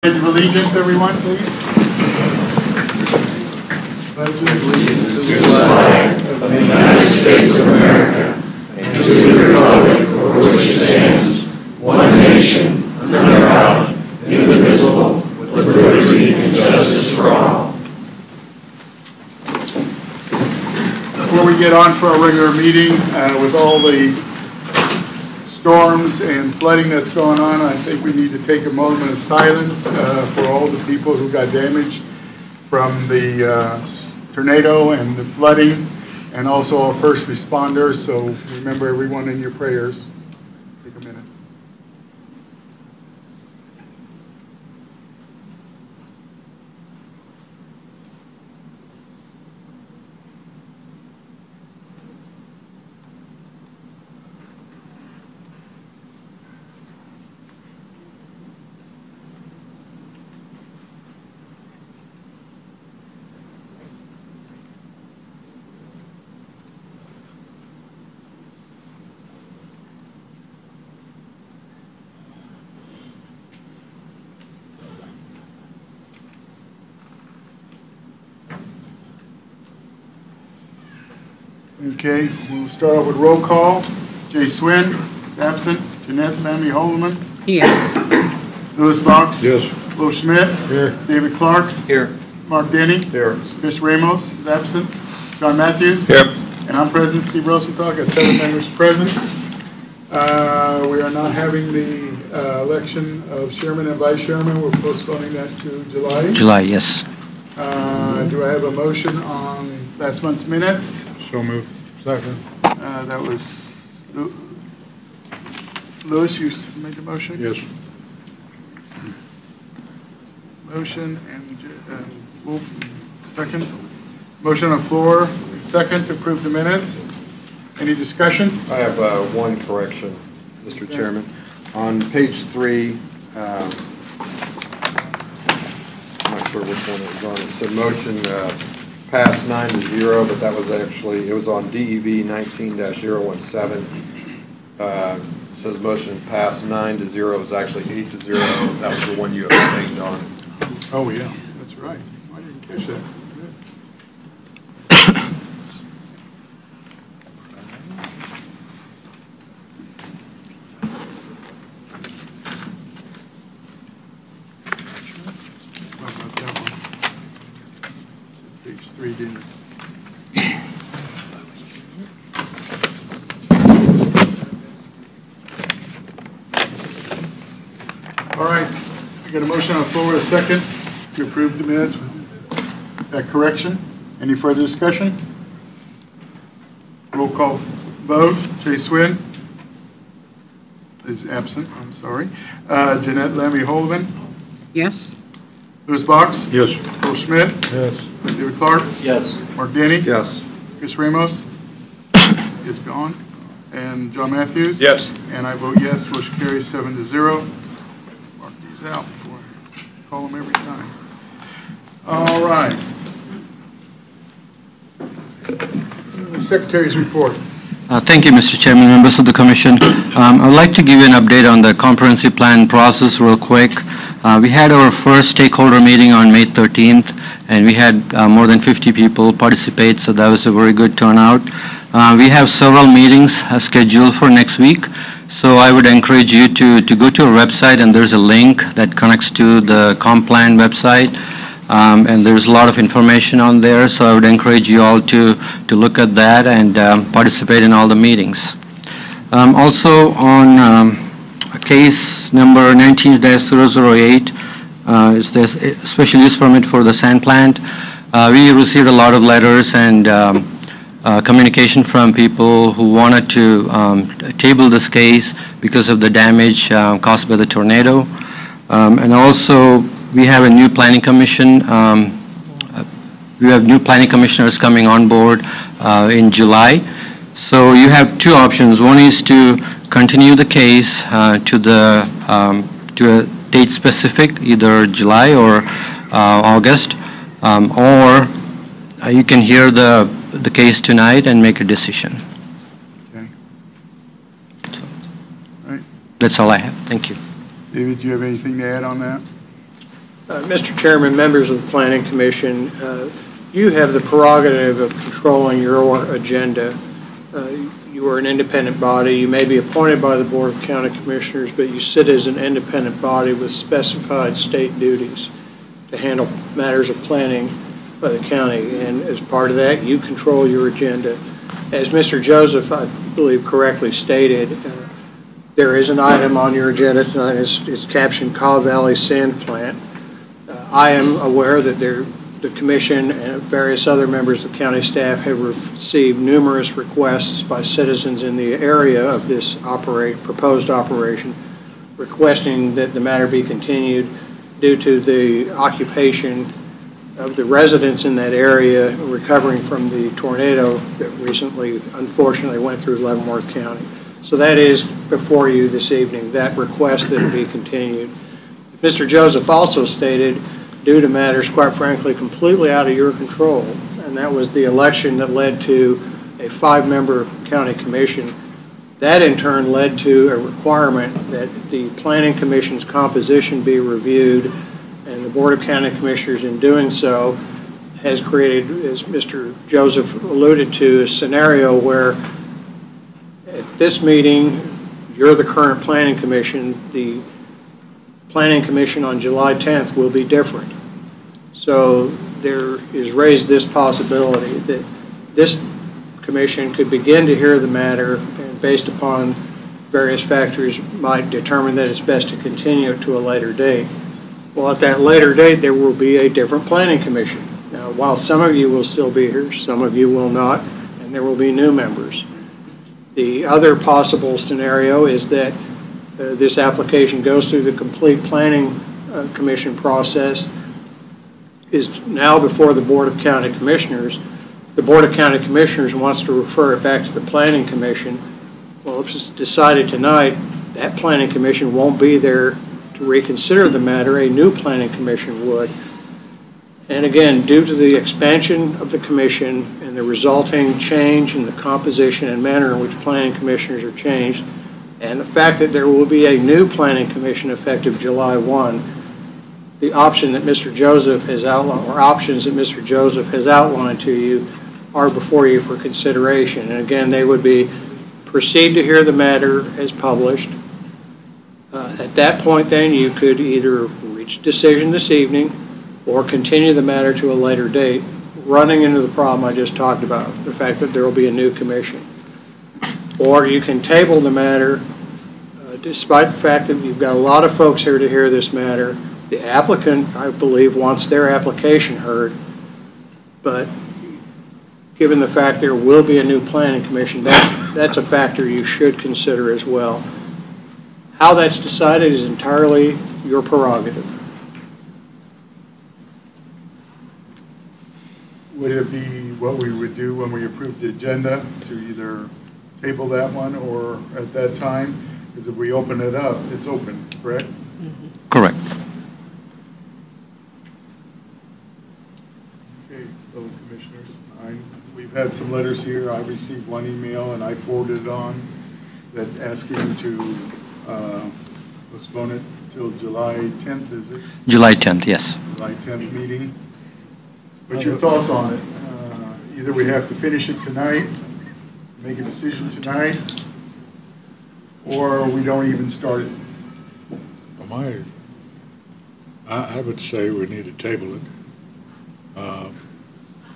Pledge of allegiance, everyone, please. Pledge of allegiance to the flag of the United States of America and to the republic for which it stands, one nation, under God, indivisible, with liberty and justice for all. Before we get on for our regular meeting, with all the storms and flooding that's going on, I think we need to take a moment of silence for all the people who got damaged from the tornado and the flooding, and also our first responders. So remember everyone in your prayers. Take a minute. Okay, we'll start off with roll call. Jay Swin is absent. Jeanette Lammy Holman. Here. Louis Box. Yes. Will Schmidt. Here. David Clark. Here. Mark Denny. Here. Chris Ramos is absent. John Matthews. Yep. And I'm present, Steve Rosenthal. Got 7 members present. We are not having the election of chairman and vice chairman. We're postponing that to July. July, yes. Do I have a motion on last month's minutes? So moved. Second. That was Louis, you made the motion? Yes. Motion and Wolf, second. Motion on the floor, second to approve the minutes. Any discussion? I have one correction, Mr. Chairman. On page 3, I'm not sure which one it was on. It said motion passed 9-0, but that was actually, it was on DEV 19-017. It says motion passed 9-0. It was actually 8-0. That was the one you abstained on. Oh, yeah, that's right. I didn't catch that. Good. What about that one? Page 3 didn't. All right, I got a motion on the floor, a second to approve the minutes with that correction. Any further discussion? Roll call vote. Jay Swin is absent, I'm sorry. Jeanette Lammy Holman. Yes. Louis Box. Yes. Will Schmidt. Yes. David Clark. Yes. Mark Denny. Yes. Chris Ramos is gone. And John Matthews. Yes. And I vote yes. Motion carries 7-0. Mark these out before I call them every time. All right. The Secretary's report. Thank you, Mr. Chairman, members of the Commission. I would like to give you an update on the comprehensive plan process real quick. We had our first stakeholder meeting on May 13th, and we had more than 50 people participate, so that was a very good turnout. We have several meetings scheduled for next week, so I would encourage you to go to our website, and there's a link that connects to the ComPlan website. And there's a lot of information on there, so I would encourage you all to look at that and participate in all the meetings. Also on case number 19-008 is this special use permit for the sand plant. We received a lot of letters and communication from people who wanted to table this case because of the damage caused by the tornado. And also we have a new planning commission. We have new planning commissioners coming on board in July. So you have two options. One is to continue the case to a date specific, either July or August, or you can hear the case tonight and make a decision. Okay. All right. That's all I have. Thank you. David, do you have anything to add on that? Mr. Chairman, members of the Planning Commission, you have the prerogative of controlling your agenda. You are an independent body. You may be appointed by the Board of County Commissioners, but you sit as an independent body with specified state duties to handle matters of planning by the county. And as part of that, you control your agenda. As Mr. Joseph, I believe, correctly stated, there is an item on your agenda tonight. It's captioned Kaw Valley Sand Plant. I am aware that the Commission and various other members of the county staff have received numerous requests by citizens in the area of this proposed operation, requesting that the matter be continued due to the occupation of the residents in that area recovering from the tornado that recently, unfortunately, went through Leavenworth County. So that is before you this evening, that request that it be continued. Mr. Joseph also stated, due to matters, quite frankly, completely out of your control, and that was the election that led to a 5-member county commission. That in turn led to a requirement that the Planning Commission's composition be reviewed, and the Board of County Commissioners in doing so has created, as Mr. Joseph alluded to, a scenario where at this meeting, you're the current Planning Commission, the Planning Commission on July 10th will be different. So there is raised this possibility that this commission could begin to hear the matter and based upon various factors might determine that it's best to continue it to a later date. Well, at that later date, there will be a different Planning Commission. Now, while some of you will still be here, some of you will not, and there will be new members. The other possible scenario is that this application goes through the complete Planning Commission process, is now before the Board of County Commissioners. The Board of County Commissioners wants to refer it back to the Planning Commission. Well, if it's decided tonight, that Planning Commission won't be there to reconsider the matter. A new Planning Commission would. And again, due to the expansion of the Commission and the resulting change in the composition and manner in which Planning Commissioners are changed, and the fact that there will be a new Planning Commission effective July 1, the option that Mr. Joseph has outlined, or options that Mr. Joseph has outlined to you, are before you for consideration. And again, they would be proceed to hear the matter as published. At that point then, you could either reach a decision this evening or continue the matter to a later date, running into the problem I just talked about, the fact that there will be a new commission. Or you can table the matter, despite the fact that you've got a lot of folks here to hear this matter. The applicant, I believe, wants their application heard, but given the fact there will be a new Planning Commission, that's a factor you should consider as well. How that's decided is entirely your prerogative. Would it be what we would do when we approve the agenda to either table that one or at that time? Because if we open it up, it's open, correct? Correct. Okay, fellow commissioners, we've had some letters here. I received one email and I forwarded it on that asking to postpone it till July 10th, is it? July 10th, yes. July 10th meeting. What's your thoughts on it? Either we have to finish it tonight, make a decision tonight, or we don't even start it. Well, I would say we need to table it,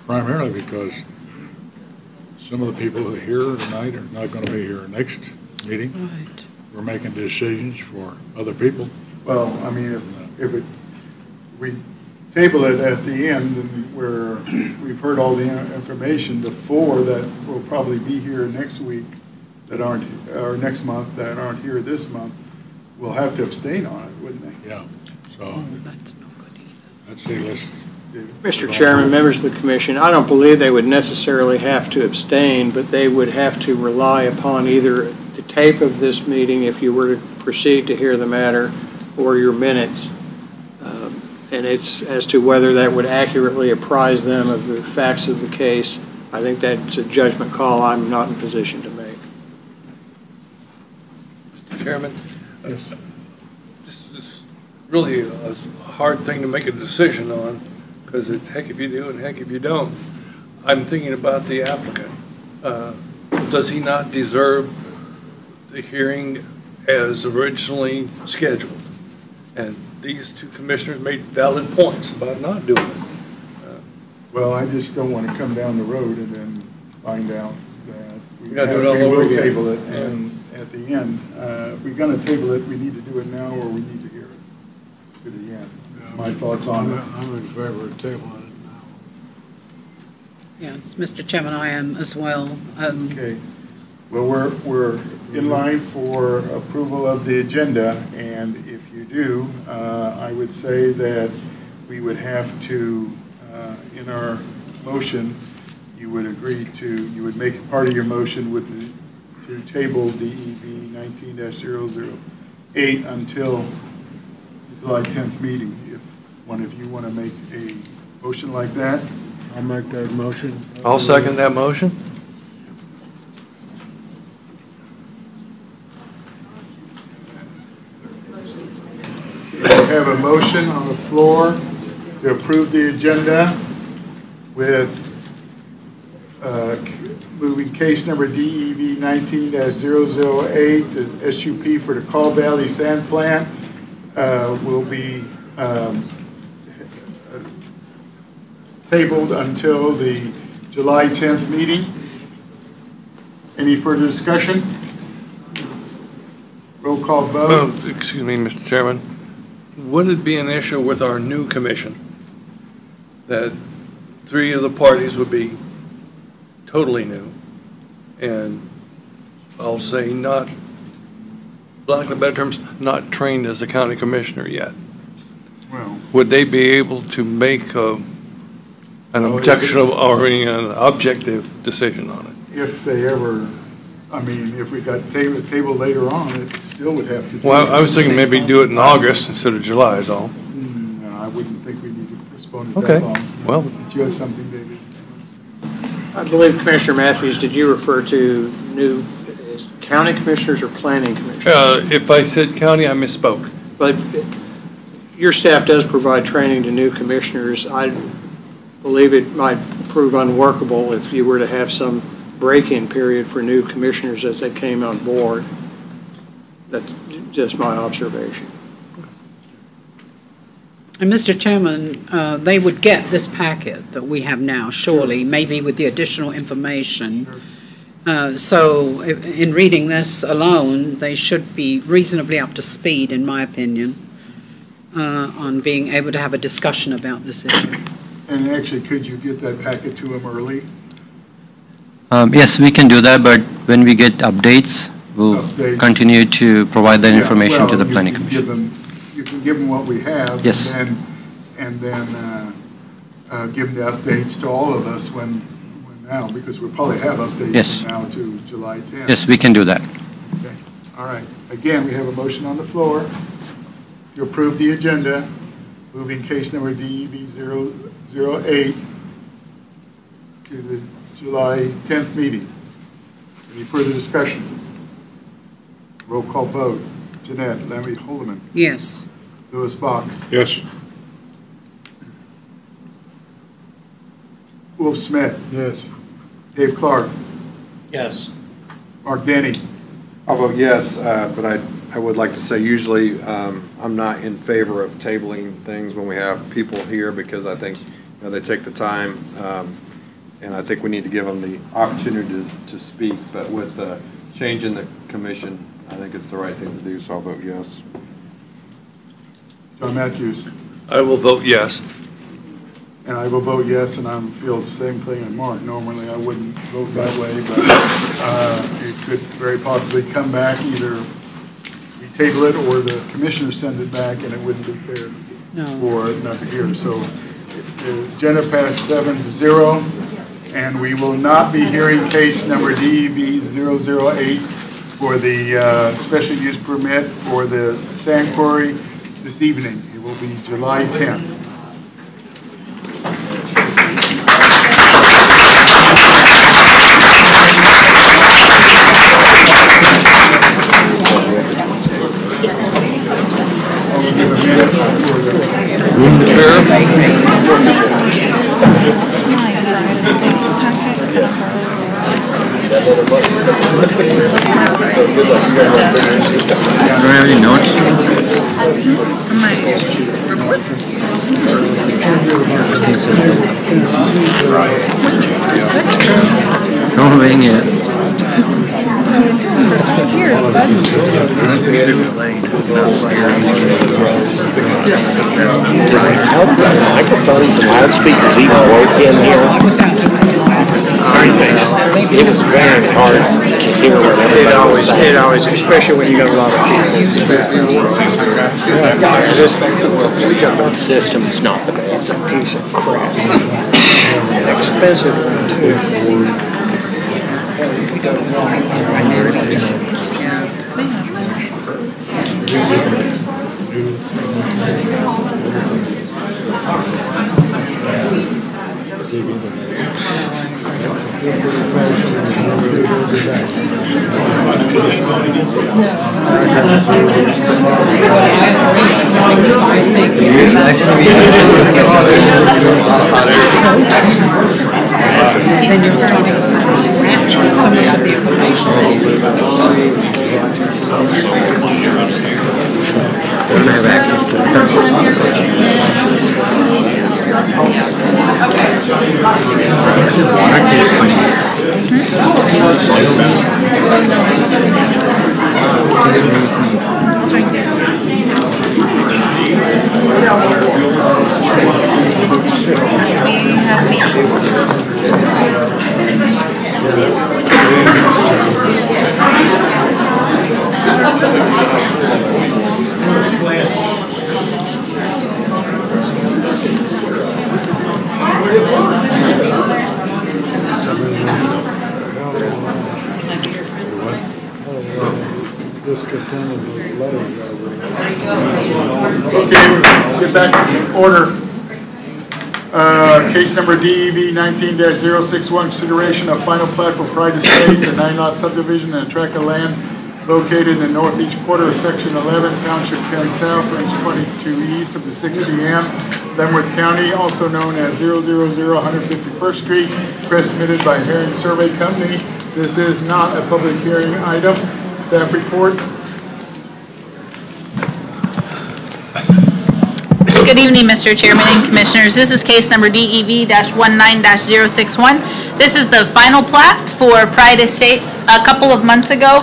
primarily because some of the people who are here tonight are not going to be here next meeting. Right. We're making decisions for other people. Well, I mean, if we table it at the end, and where we've heard all the information, the 4 that will probably be here next week that aren't, or next month that aren't here this month, will have to abstain on it, wouldn't they? Yeah. So That's no good either. I'd say let's. Mr. Chairman, members of the Commission, I don't believe they would necessarily have to abstain, but they would have to rely upon either the tape of this meeting if you were to proceed to hear the matter or your minutes. And it's as to whether that would accurately apprise them of the facts of the case. I think that's a judgment call I'm not in position to make. Mr. Chairman? Yes. Just really a hard thing to make a decision on, because it's heck if you do and heck if you don't. I'm thinking about the applicant. Does he not deserve the hearing as originally scheduled? And these two commissioners made valid points about not doing it. Well, I just don't want to come down the road and then find out that we gotta do it all over will again. table it, and at the end, if we're going to table it, we need to do it now, or we need to hear it to the end. My thoughts on it. I'm in favor of tabling it now. Yes, Mr. Chairman, I am as well. Okay. Well, we're in line for approval of the agenda, and if you do, I would say that we would have to, in our motion, you would agree to, you would make part of your motion would be to table DEB 19-008 until July 10th meeting. If one of you want to make a motion like that. I'll make that motion. I'll second that motion. We have a motion on the floor to approve the agenda with moving case number DEV 19-008, the SUP for the Call Valley Sand Plant will be tabled until the July 10th meeting. Any further discussion? Roll call vote. Excuse me, Mr. Chairman. Would it be an issue with our new commission that 3 of the parties would be totally new, and I'll say not, lack of better terms, not trained as a county commissioner yet? Well, Would they be able to make an objectionable or an objective decision on it? if they ever, I mean, if we got table later on, it still would have to. Well, I was thinking maybe do it in August instead of July is all. No, I wouldn't think we need to postpone it Okay, that long. well. Did you have something, David? I believe Commissioner Matthews, did you refer to new county commissioners or planning commissioners? If I said county, I misspoke. But your staff does provide training to new commissioners. I believe it might prove unworkable if you were to have some break-in period for new commissioners as they came on board. That's just my observation. And Mr. Chairman, they would get this packet that we have now, surely, maybe with the additional information. So in reading this alone, they should be reasonably up to speed, in my opinion, on being able to have a discussion about this issue. And actually, could you get that packet to them early? Yes, we can do that, but when we get updates, we'll Updates. continue to provide that Yeah, information to well, the planning you can commission. You can give them what we have. Yes. And then give the updates to all of us when now, because we'll probably have updates Yes. from now to July 10th. Yes, we can do that. Okay, all right. Again, we have a motion on the floor to approve the agenda, moving case number DEV 008 to the July 10th meeting. Any further discussion? Roll call vote. Jeanette, Lammy Holdeman, Yes. Louis Box, Yes. Wolf Smith, Yes. Dave Clark, Yes. Mark Denny. I'll vote yes, but I would like to say usually I'm not in favor of tabling things when we have people here because I think they take the time and I think we need to give them the opportunity to speak. But with change in the commission, I think it's the right thing to do, so I'll vote yes. John Matthews. I will vote yes. And I will vote yes, and I feel the same thing as Mark. Normally, I wouldn't vote that way, but it could very possibly come back, either we table it or the commissioners send it back, and it wouldn't be fair for it not to hear. So the agenda passed 7-0, and we will not be hearing case number DEV 008 for the special use permit for the sand quarry this evening. It will be July 10th. I'll give a minute. don't have any notes? Don't wing it. Microphones and loudspeakers even work in here. It was very hard to hear what everybody was saying. It always, especially when you got a lot of people. The system's not the best. It's a piece of crap. An expensive one, too. Then you're starting from scratch with some of the information. We don't have access to Okay, we'll get back to order. Case number DEV 19-061, consideration of final plat for Pride Estates, a 9-lot subdivision and a tract of land located in the northeast quarter of Section 11, Township 10 South, Range 22 East of the 6 p.m., Leavenworth County, also known as 000 151st Street, transmitted by Herring Survey Company. This is not a public hearing item. Staff report. Good evening, Mr. Chairman and Commissioners. This is case number DEV-19-061. This is the final plat for Pride Estates. A couple of months ago,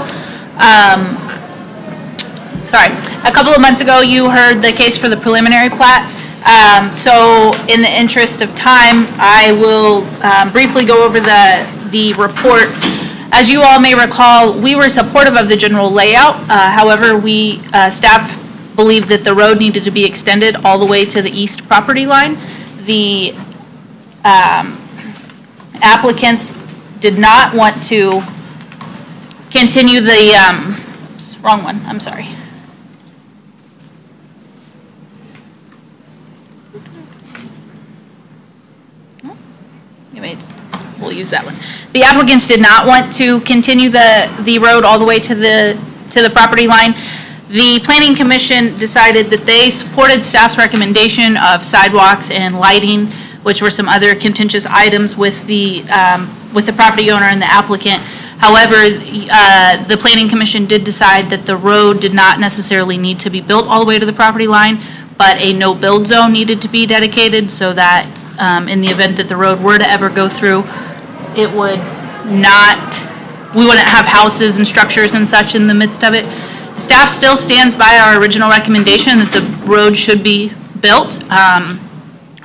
you heard the case for the preliminary plat. So in the interest of time, I will briefly go over the report. As you all may recall, we were supportive of the general layout. However, staff believed that the road needed to be extended all the way to the east property line. The applicants did not want to continue the, wrong one, I'm sorry. We'll use that one. The applicants did not want to continue the road all the way to the property line. The Planning Commission decided that they supported staff's recommendation of sidewalks and lighting, which were some other contentious items with the property owner and the applicant. However, the Planning Commission did decide that the road did not necessarily need to be built all the way to the property line, but a no-build zone needed to be dedicated so that in the event that the road were to ever go through, we wouldn't have houses and structures and such in the midst of it. Staff still stands by our original recommendation that the road should be built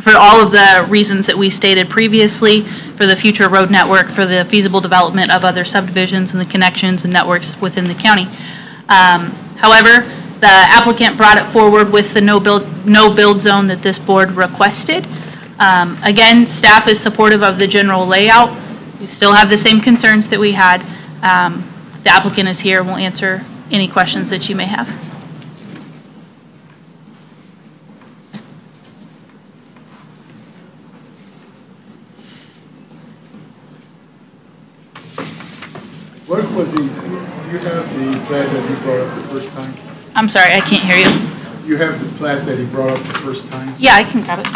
for all of the reasons that we stated previously, for the future road network, for the feasible development of other subdivisions and the connections and networks within the county. However, the applicant brought it forward with the no build zone that this board requested. Again, staff is supportive of the general layout. We still have the same concerns that we had. The applicant is here and will answer any questions that you may have. What was do you have the plat that he brought up the first time? I'm sorry, I can't hear you. You have the plat that he brought up the first time? Yeah, I can grab it.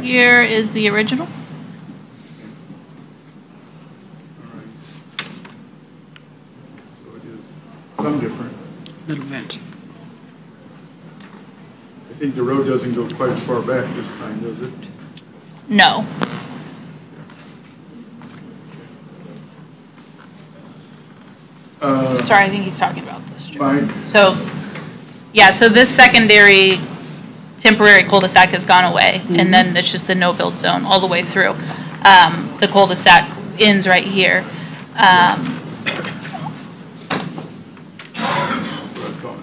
Here is the original. So it is some different. Little bit. I think the road doesn't go quite as far back this time, does it? No. Sorry, I think he's talking about this strip. Mike? So, yeah, so this secondary temporary cul-de-sac has gone away, and then it's just the no-build zone all the way through. The cul-de-sac ends right here. That's what I thought.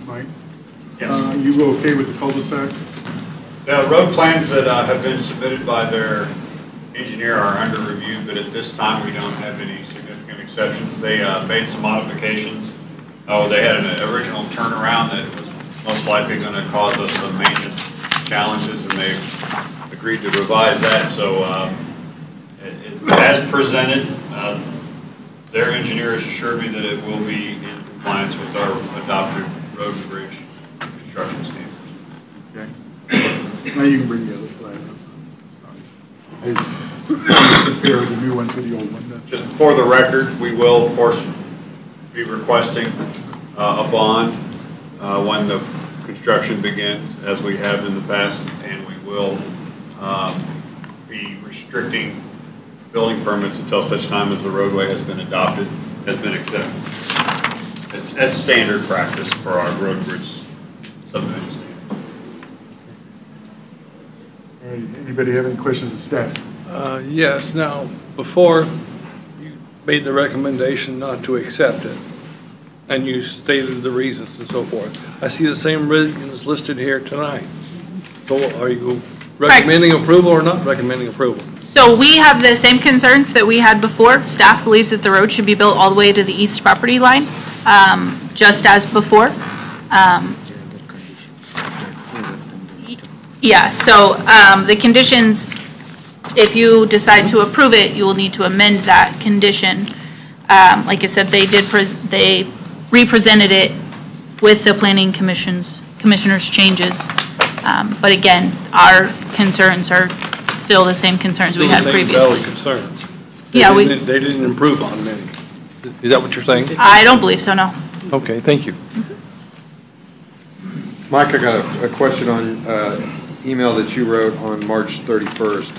Mike? Yes. You go okay with the cul-de-sac? The road plans that have been submitted by their engineer are under review, but at this time, we don't have any significant exceptions. They made some modifications. Oh, they had an original turnaround that was most likely going to cause us some maintenance challenges, and they agreed to revise that. So as presented, their engineers assured me that it will be in compliance with our adopted road and bridge construction standards. Okay. Now you can bring the other flag up. Compare the new one to the old one. Just for the record, we will, of course, be requesting a bond when the construction begins, as we have in the past, and we will be restricting building permits until such time as the roadway has been adopted, has been accepted. That's standard practice for our road and bridge subdivision standard. All right, anybody have any questions of staff? Yes, now, before you made the recommendation not to accept it, and you stated the reasons and so forth, I see the same reasons listed here tonight. So are you recommending approval or not recommending approval? So we have the same concerns that we had before. Staff believes that the road should be built all the way to the east property line, just as before. Yeah, so the conditions, if you decide to approve it, you will need to amend that condition. Like I said, they represented it with the planning commissioner's changes. But again, our concerns are still the same concerns we had previously. Still the same valid concerns. Yeah, They didn't improve on many. Is that what you're saying? I don't believe so, no. Okay, thank you. Mike, I got a question on email that you wrote on March 31st.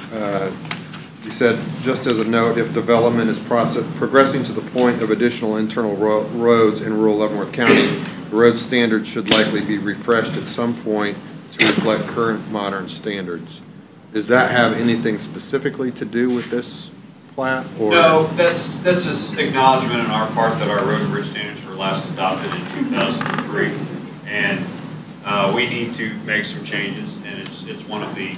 You said, just as a note, if development is progressing to the point of additional internal roads in rural Leavenworth County, the road standards should likely be refreshed at some point to reflect current modern standards. Does that have anything specifically to do with this plat? Or? No, that's an acknowledgement on our part that our road and bridge standards were last adopted in 2003, and we need to make some changes, and it's one of the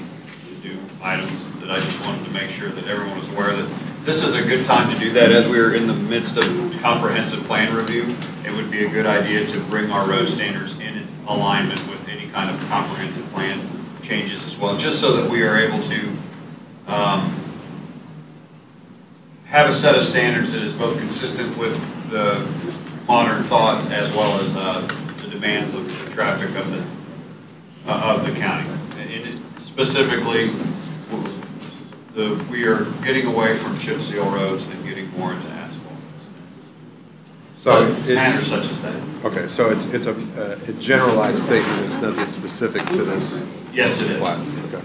new items that I just wanted to make sure that everyone was aware that this is a good time to do that. As we are in the midst of comprehensive plan review, it would be a good idea to bring our road standards in alignment with any kind of comprehensive plan changes as well, just so that we are able to have a set of standards that is both consistent with the modern thoughts as well as the demands of the traffic of the county. And specifically, we are getting away from chip seal roads and getting more into asphalt. So manners such as that. Okay, so it's a generalized statement. It's nothing specific to this. Yes, it is. Plat. Okay.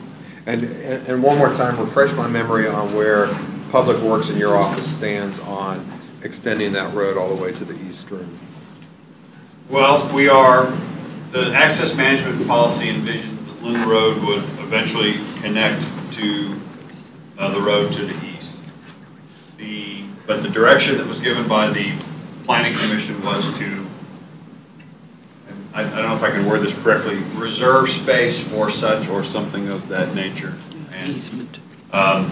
And one more time, refresh my memory on where Public Works in your office stands on extending that road all the way to the east rim. Well, the access management policy envisions that Loon Road would eventually connect to the road to the east. But the direction that was given by the Planning Commission was to, I don't know if I can word this correctly, reserve space for such or something of that nature. And, Easement. And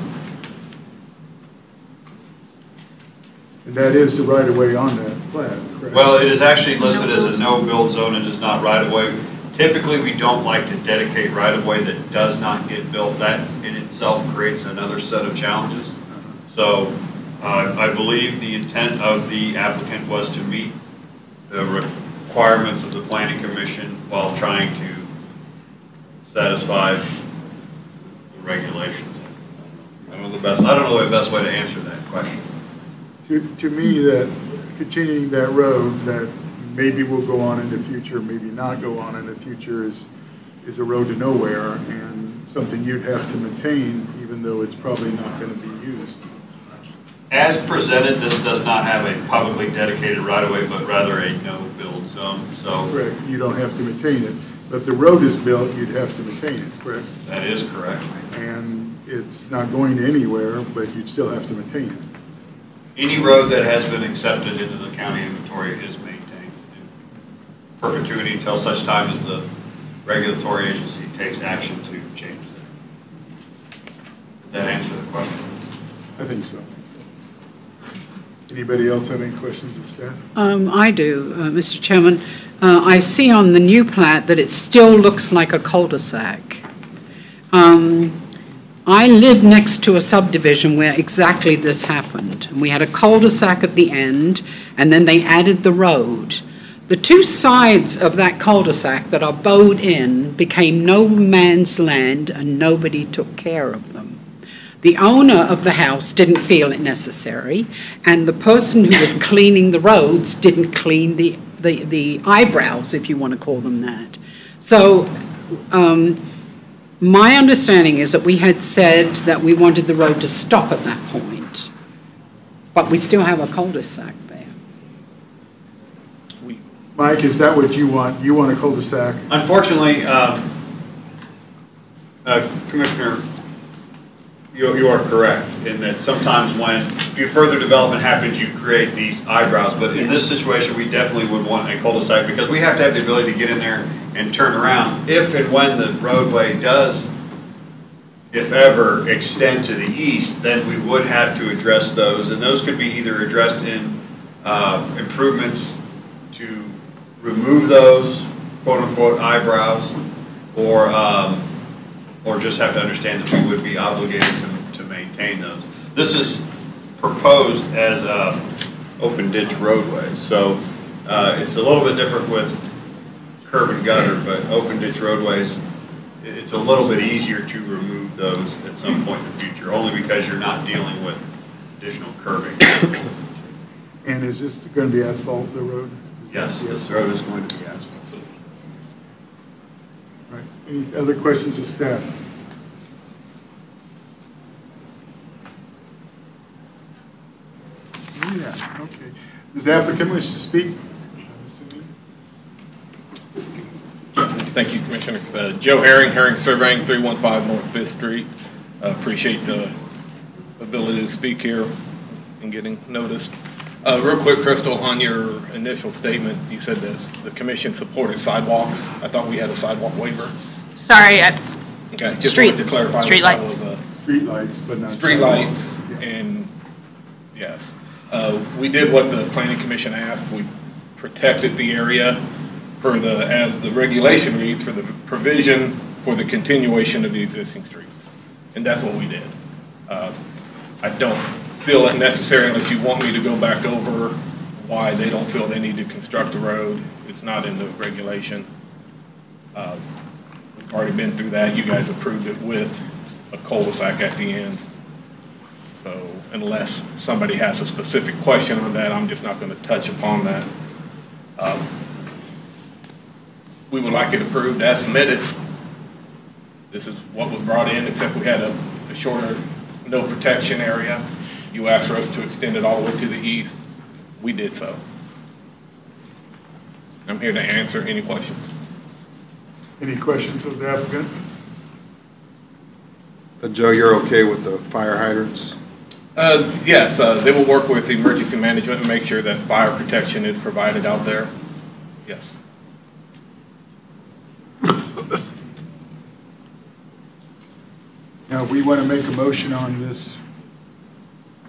that is the right-of-way on that plat, correct? Well, it is actually listed as a no-build zone. It is not right-of-way. Typically, we don't like to dedicate right-of-way that does not get built. That in itself creates another set of challenges. So I believe the intent of the applicant was to meet the requirements of the planning commission while trying to satisfy the regulations. I don't know the best way to answer that question. To me, that continuing that road that maybe will go on in the future, maybe not go on in the future is a road to nowhere and something you'd have to maintain even though it's probably not going to be used. As presented, this does not have a publicly dedicated right-of-way, but rather a no-build zone, so. Correct, you don't have to maintain it. But if the road is built, you'd have to maintain it, correct? That is correct. And it's not going anywhere, but you'd still have to maintain it. Any road that has been accepted into the county inventory is maintained in perpetuity until such time as the regulatory agency takes action to change it. Did that answer the question? I think so. Anybody else have any questions of staff? I do, Mr. Chairman. I see on the new plat that it still looks like a cul-de-sac. I live next to a subdivision where exactly this happened. And we had a cul-de-sac at the end, and then they added the road. The two sides of that cul-de-sac that are bowed in became no man's land, and nobody took care of them. The owner of the house didn't feel it necessary, and the person who was cleaning the roads didn't clean the eyebrows, if you want to call them that. So my understanding is that we had said that we wanted the road to stop at that point, but we still have a cul-de-sac there. Mike, is that what you want? You want a cul-de-sac? Unfortunately, Commissioner, you are correct in that sometimes when further development happens, you create these eyebrows. But in this situation, we definitely would want a cul-de-sac because we have to have the ability to get in there and turn around. If and when the roadway does, if ever, extend to the east, then we would have to address those. And those could be either addressed in improvements to remove those quote-unquote eyebrows, or just have to understand that we would be obligated to maintain those. This is proposed as open ditch roadway, so it's a little bit different with curb and gutter, but open ditch roadways, it's a little bit easier to remove those at some point in the future, only because you're not dealing with additional curbing. And is this going to be asphalt, the road? Yes, this road is going to be asphalt. Right. Any other questions of staff? Yeah, okay. Does the applicant wish to speak? Thank you, Commissioner. Joe Herring, Herring Surveying, 315 North 5th Street. Appreciate the ability to speak here and getting noticed. Real quick, Crystal, on your initial statement, you said that the commission supported sidewalks. I thought we had a sidewalk waiver. Sorry, Okay, just wanted to clarify. Street lights. Street lights, but not. Street lights, and yes. We did what the planning commission asked. We protected the area for as the regulation reads, for the provision for the continuation of the existing streets. And that's what we did. I don't feel it necessary unless you want me to go back over why they don't feel they need to construct the road. It's not in the regulation. We've already been through that. You guys approved it with a cul-de-sac at the end. So unless somebody has a specific question on that, I'm just not going to touch upon that. We would like it approved as submitted. This is what was brought in, except we had a shorter no protection area. You asked for us to extend it all the way to the east. We did so. I'm here to answer any questions. Any questions of the applicant? Joe, you're okay with the fire hydrants? Yes, they will work with emergency management and make sure that fire protection is provided out there. Yes. Now, we want to make a motion on this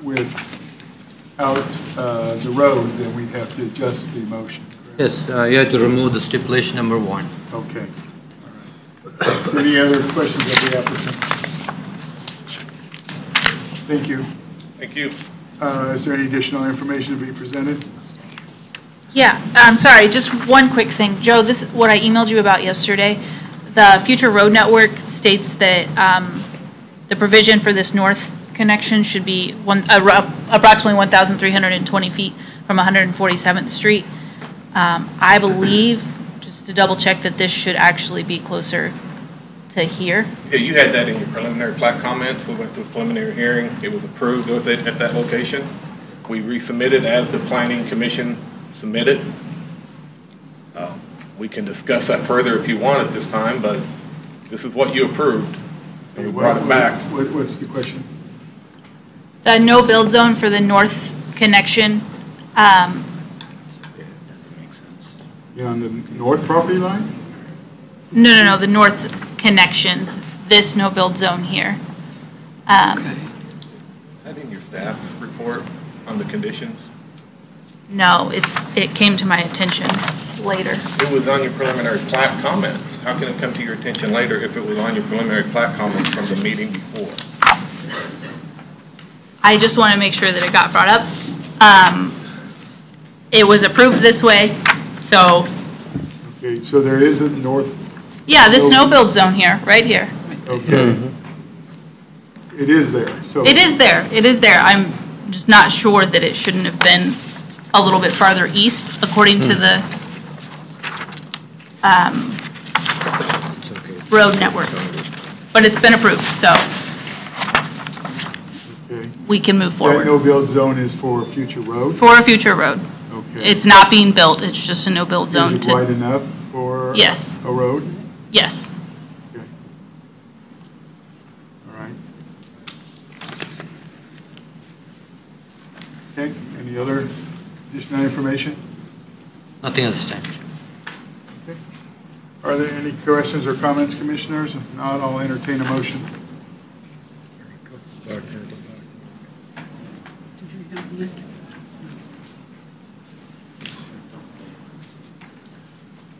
without the road, then we'd have to adjust the motion, correct? Yes, you have to remove the stipulation number 1. Okay. All right. Any other questions of the applicant? Thank you. Thank you. Is there any additional information to be presented? Yeah, I'm sorry, just one quick thing. Joe, this, what I emailed you about yesterday, the future road network states that the provision for this north connection should be approximately 1,320 feet from 147th Street. I believe, just to double check, that this should actually be closer to here. Yeah, you had that in your preliminary plat comments. We went through a preliminary hearing. It was approved with it at that location. We resubmitted as the planning commission submitted. We can discuss that further if you want at this time, but this is what you approved. And we brought it back. What's the question? The no-build zone for the north connection, Yeah, on the north property line? no, the north connection, this no-build zone here. Is that in your staff report on the conditions? No, it came to my attention later. It was on your preliminary plat comments. How can it come to your attention later if it was on your preliminary plat comments from the meeting before? I just want to make sure that it got brought up. It was approved this way, so, Okay, so there is a north, yeah, this no-build zone here, right here. okay. It is there, so. It is there. I'm just not sure that it shouldn't have been a little bit farther east, according to the road network. But it's been approved, so Okay. we can move That forward. no-build zone is for a future road? For a future road. Okay. It's not being built, it's just a no-build zone Is it wide to, enough for? Yes. A road? yes. Okay. All right. Okay, any other additional information? Nothing at this time. Okay. Are there any questions or comments, commissioners? If not, I'll entertain a motion.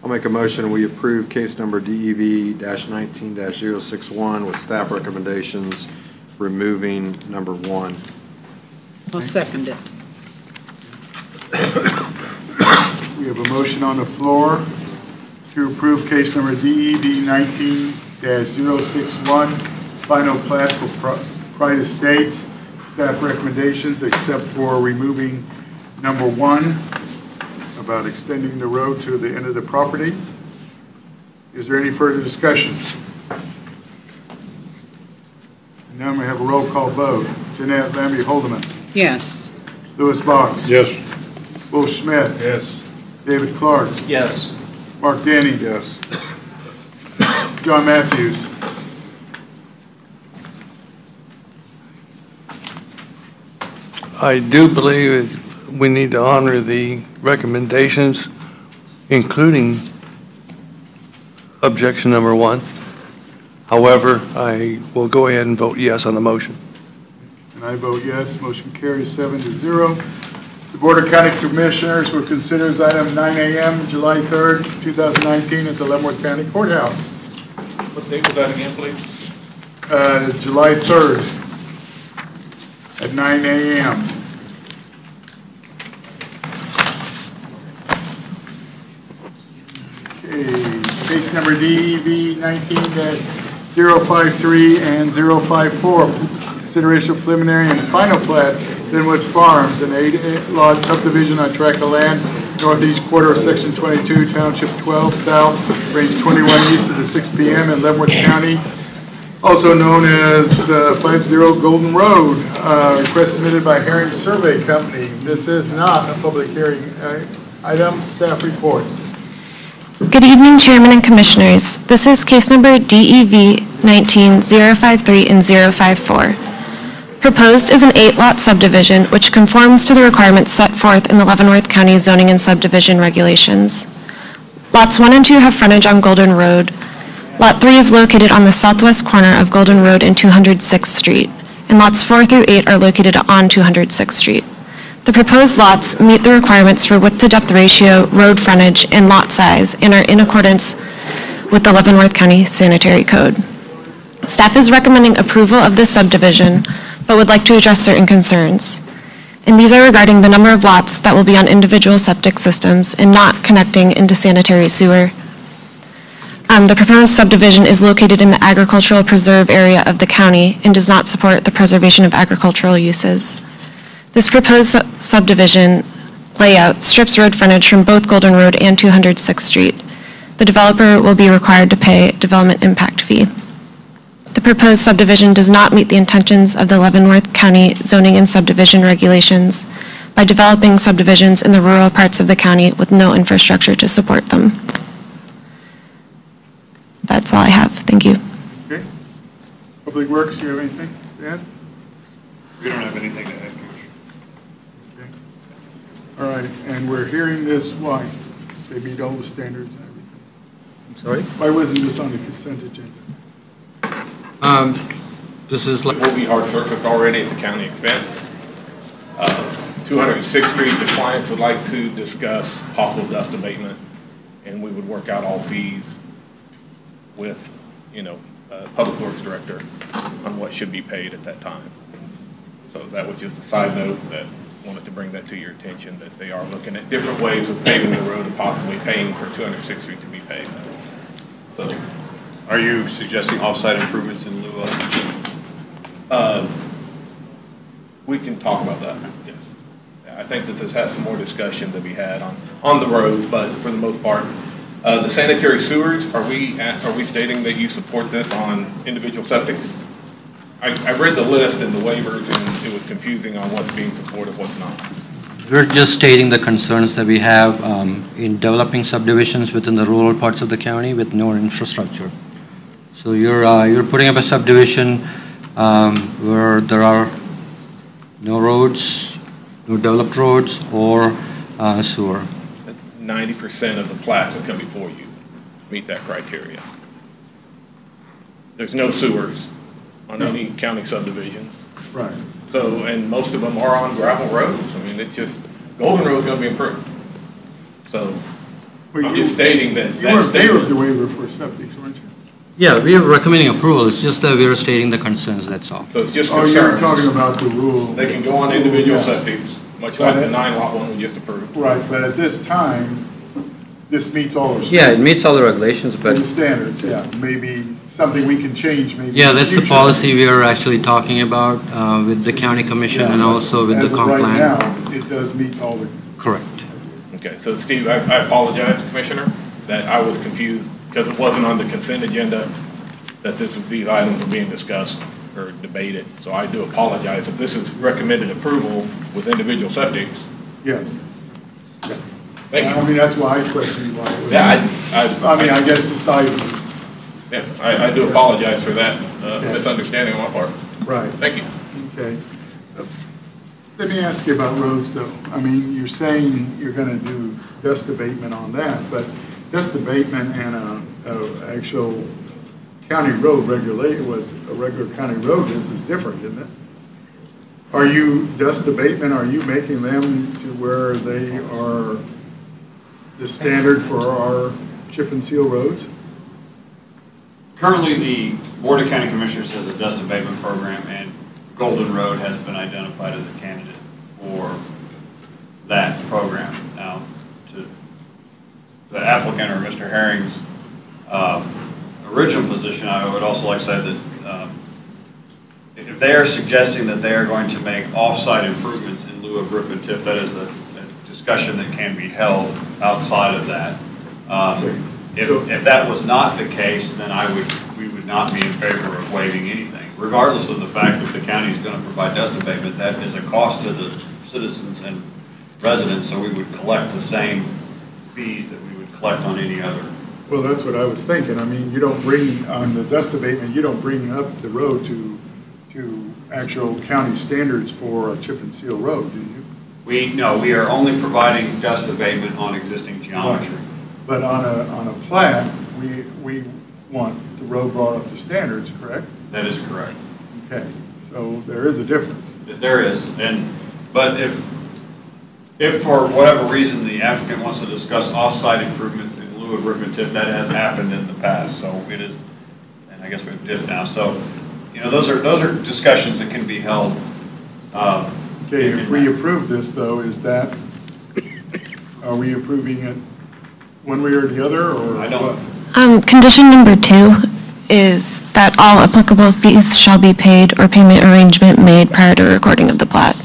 I'll make a motion, we approve case number DEV-19-061 with staff recommendations, removing number 1. I'll second it. We have a motion on the floor to approve case number DEV 19-061, final plat for Pride Estates. Staff recommendations except for removing number 1 about extending the road to the end of the property. Is there any further discussion? And now we have a roll call vote. Jeanette Lamby Holdeman. Yes. Louis Box. Yes. Will Schmidt. Yes. David Clark. Yes. Mark Danny. Yes. John Matthews. I do believe we need to honor the recommendations, including objection number 1. However, I will go ahead and vote yes on the motion. And I vote yes. Motion carries 7-0. The Board of County Commissioners will consider as item 9 a.m., July 3rd, 2019, at the Leavenworth County Courthouse. What date was that again, please? July 3rd at 9 a.m. Okay, case number DEV 19-053 and 054. Consideration of preliminary and final plat, Linwood Farms, an 8-lot subdivision on tract of land, northeast quarter of section 22, township 12 south, range 21 east of the 6 p.m. in Leavenworth County, also known as 50 Golden Road. Request submitted by Herring Survey Company. This is not a public hearing item. Staff report. Good evening, Chairman and Commissioners. This is case number DEV 19-053 and 054. Proposed is an 8-lot subdivision which conforms to the requirements set forth in the Leavenworth County Zoning and Subdivision Regulations. Lots 1 and 2 have frontage on Golden Road. Lot 3 is located on the southwest corner of Golden Road and 206th Street, and lots 4 through 8 are located on 206th Street. The proposed lots meet the requirements for width-to-depth ratio, road frontage, and lot size, and are in accordance with the Leavenworth County Sanitary Code. Staff is recommending approval of this subdivision, but would like to address certain concerns. and these are regarding the number of lots that will be on individual septic systems and not connecting into sanitary sewer. The proposed subdivision is located in the agricultural preserve area of the county and does not support the preservation of agricultural uses. This proposed subdivision layout strips road frontage from both Golden Road and 206th Street. The developer will be required to pay development impact fee. The proposed subdivision does not meet the intentions of the Leavenworth County zoning and subdivision regulations by developing subdivisions in the rural parts of the county with no infrastructure to support them. That's all I have. Thank you. Okay. Public Works, do you have anything to add? We don't have anything to add, Commissioner. Okay. All right, and we're hearing this, why? They meet all the standards and everything. I'm sorry? Why wasn't this on the consent agenda? This is like. It will be hard surfaced already at the county expense. 206th Street, the clients would like to discuss possible dust abatement, and we would work out all fees with, Public Works Director on what should be paid at that time. So that was just a side note that wanted to bring that to your attention, that they are looking at different ways of paving the road and possibly paying for 206th Street to be paved. So, Are you suggesting off-site improvements in lieu of? we can talk about that, yes. I think that this has some more discussion to be had on the roads, but for the most part, the sanitary sewers, are we stating that you support this on individual septics? I read the list and the waivers, and it was confusing on what's being supported, what's not. We're just stating the concerns that we have in developing subdivisions within the rural parts of the county with no infrastructure. So you're putting up a subdivision where there are no roads, no developed roads, or sewer. 90% of the plats that come before you meet that criteria. There's no sewers on any county subdivision. Right. So, and most of them are on gravel roads. I mean, it's just, Golden Road's gonna be improved. So, I'm just stating that. You were in favor of the waiver for septics, weren't you? Yeah, we are recommending approval. It's just that we are stating the concerns, that's all. So it's just Oh, concerns. you're talking about the rule. They can go on individual Yeah. septics, much like the 9-lot one we just approved. Right, but at this time, this meets all the Yeah, it meets all the regulations, but. the standards, yeah. Maybe something we can change, maybe. Yeah, in that's the future. policy we are actually talking about with the county commission and also with the comp As of plan. right now, it does meet all the. Correct. Okay, so Steve, I apologize, Commissioner, that I was confused because it wasn't on the consent agenda that these items were being discussed or debated. So I do apologize. If this is recommended approval with individual septics, Yes. thank you. I mean, that's why I questioned why it was. Yeah, I mean, I guess the size. Yeah, I do apologize for that misunderstanding on my part. Right. Thank you. Okay. Let me ask you about roads, though. I mean, you're saying you're going to do dust abatement on that, but dust abatement and a actual county road what a regular county road is different, isn't it? Are you, dust abatement, are you making them to where they are the standard for our chip and seal roads? Currently, the Board of County Commissioners has a dust abatement program, and Golden Road has been identified as a candidate for that program. Now, to the applicant or Mr. Herring's original position, I would also like to say that if they are suggesting that they are going to make off-site improvements in lieu of roof and tip, that is a discussion that can be held outside of that. If that was not the case, then we would not be in favor of waiving anything. Regardless of the fact that the county is going to provide dust abatement, that is a cost to the citizens and residents, so we would collect the same fees that we would collect on any other. Well, that's what I was thinking. I mean, you don't bring, on the dust abatement, you don't bring up the road to actual county standards for a chip and seal road, do you? No, we are only providing dust abatement on existing geometry. But on a plat, we want the road brought up to standards, correct? That is correct. Okay, so there is a difference. There is, but if for whatever reason the applicant wants to discuss off-site improvements in lieu of roof and tip, that has happened in the past, so it is, and I guess we've dipped now. So, those are discussions that can be held Okay, if we approve this, though, are we approving it one way or the other, or? I don't. Condition number 2 is that all applicable fees shall be paid or payment arrangement made prior to recording of the plat.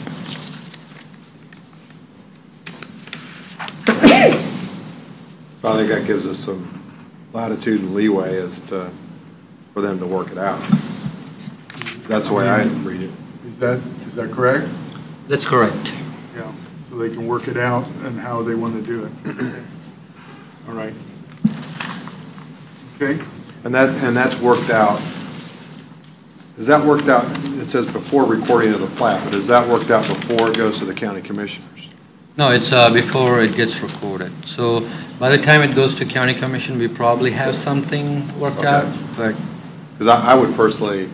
So I think that gives us some latitude and leeway for them to work it out. That's the way I read it. Is that correct? That's correct. Yeah, so they can work it out and how they want to do it. All right. Okay, And that's worked out. Is that worked out, it says before recording of the plat, but is that worked out before it goes to the county commissioners? No, it's before it gets recorded. So by the time it goes to county commission, we probably have something worked out, but. Because I would personally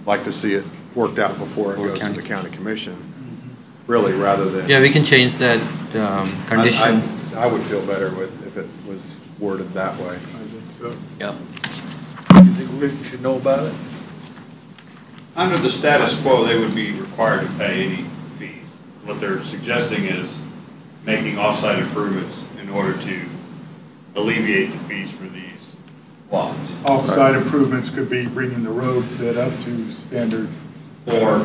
like to see it worked out before it goes to the county commission, really, rather than. Yeah, we can change that condition. I would feel better if it was worded that way. I think so. Yeah. You think we should know about it? Under the status quo, they would be required to pay any fees. What they're suggesting is making off-site improvements in order to alleviate the fees for these lots. Off-site improvements could be bringing the road bed up to standard Or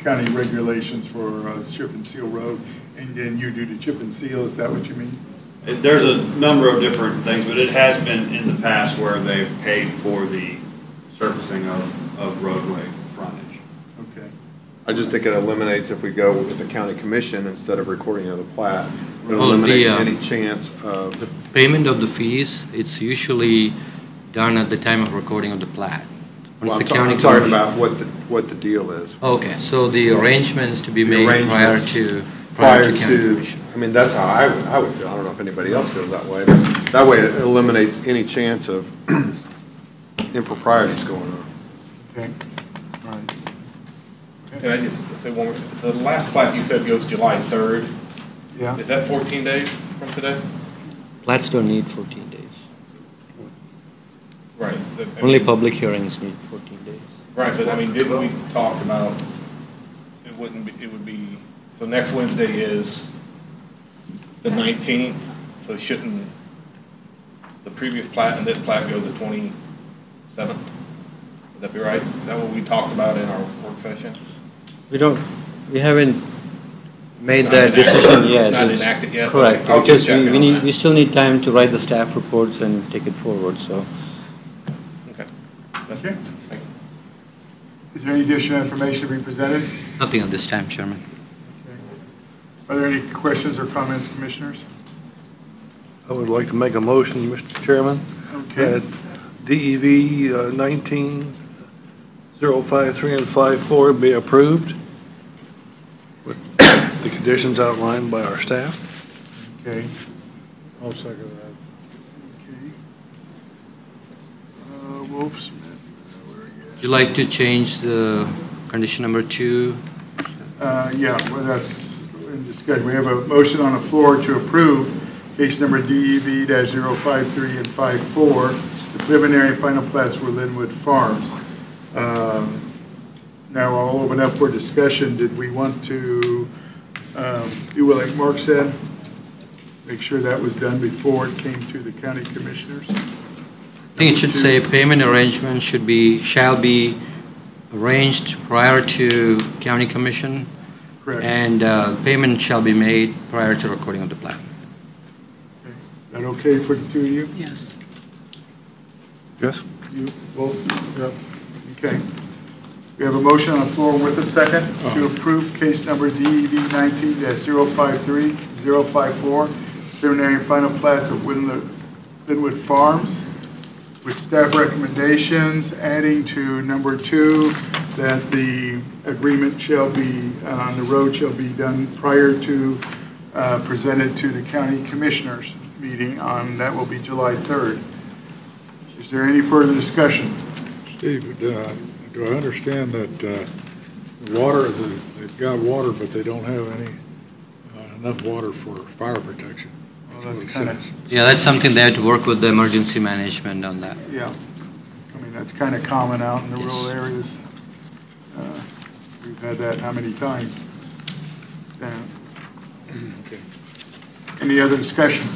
county regulations for chip and seal road, and then you do the chip and seal, is that what you mean? there's a number of different things, but it has been in the past where they've paid for the surfacing of roadway frontage. Okay. I just think it eliminates, if we go with the county commission instead of recording of the plat, it Well, eliminates the, any chance of. The payment of the fees, it's usually done at the time of recording of the plat. Once Well, the I'm county talking commission- about what the deal is. Okay, so the arrangements to be The made prior arrangements to county commission. I mean, that's how I would feel. I don't know if anybody else feels that way, but that way it eliminates any chance of improprieties going on. Okay, all right. Can I just say one more? The last plat you said goes July 3rd. Yeah. Is that 14 days from today? Plats don't need 14 days. Right. Only public hearings need 14 days. Right, but I mean, didn't we talk about, it would be, so next Wednesday is the 19th, so shouldn't the previous plat and this plat go the 27th? Would that be right? Is that what we talked about in our work session? We haven't made Not that enacted. decision yet. Not It's- enacted yet? Correct, Okay, I'll because check in on that. we still need time to write the staff reports and take it forward, so. Okay. Okay. Thank you. Is there any additional information to be presented? Nothing at this time, Chairman. Are there any questions or comments, commissioners? I would like to make a motion, Mr. Chairman. Okay. That DEV 19-053 and 54 be approved with the conditions outlined by our staff. Okay. I'll second that. Okay. Wolf Smith. Would you like to change the condition number 2? Yeah, well, that's in discussion. We have a motion on the floor to approve case number DEV-053 and 54, the preliminary and final plats for Linwood Farms. Now I'll open up for discussion. Did we want to do what like Mark said? Make sure that was done before it came to the county commissioners? I think it should say payment arrangement shall be arranged prior to county commission. Correct. And payment shall be made prior to recording of the plan. Okay. Is that okay for the two of you? Yes. Yes? You both? Yep. Okay. We have a motion on the floor with a second to approve case number DEV 19-053-054, preliminary and final plats of Linwood Farms, with staff recommendations, adding to number 2 that the agreement shall be, on the road shall be done prior to, presented to the county commissioners meeting on, that will be July 3rd. Is there any further discussion? Steve, do I understand that they've got water, but they don't have enough water for fire protection? Well, That's that's what it kind of, says. Yeah, that's something they have to work with the emergency management on that. yeah. I mean, that's kind of common out in the Yes. rural areas. We've had that how many times? Okay. Any other discussion?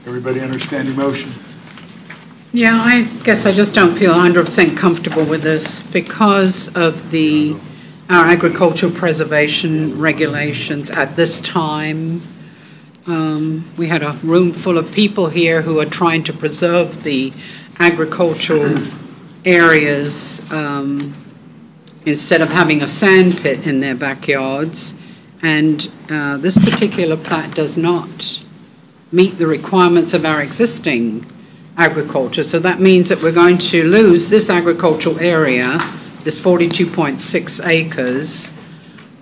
Everybody understand the motion? Yeah, I guess I just don't feel 100% comfortable with this because of our agricultural preservation regulations at this time. We had a room full of people here who are trying to preserve the agricultural areas instead of having a sand pit in their backyards. And this particular plat does not meet the requirements of our existing agriculture. So that means that we're going to lose this agricultural area, this 42.6 acres.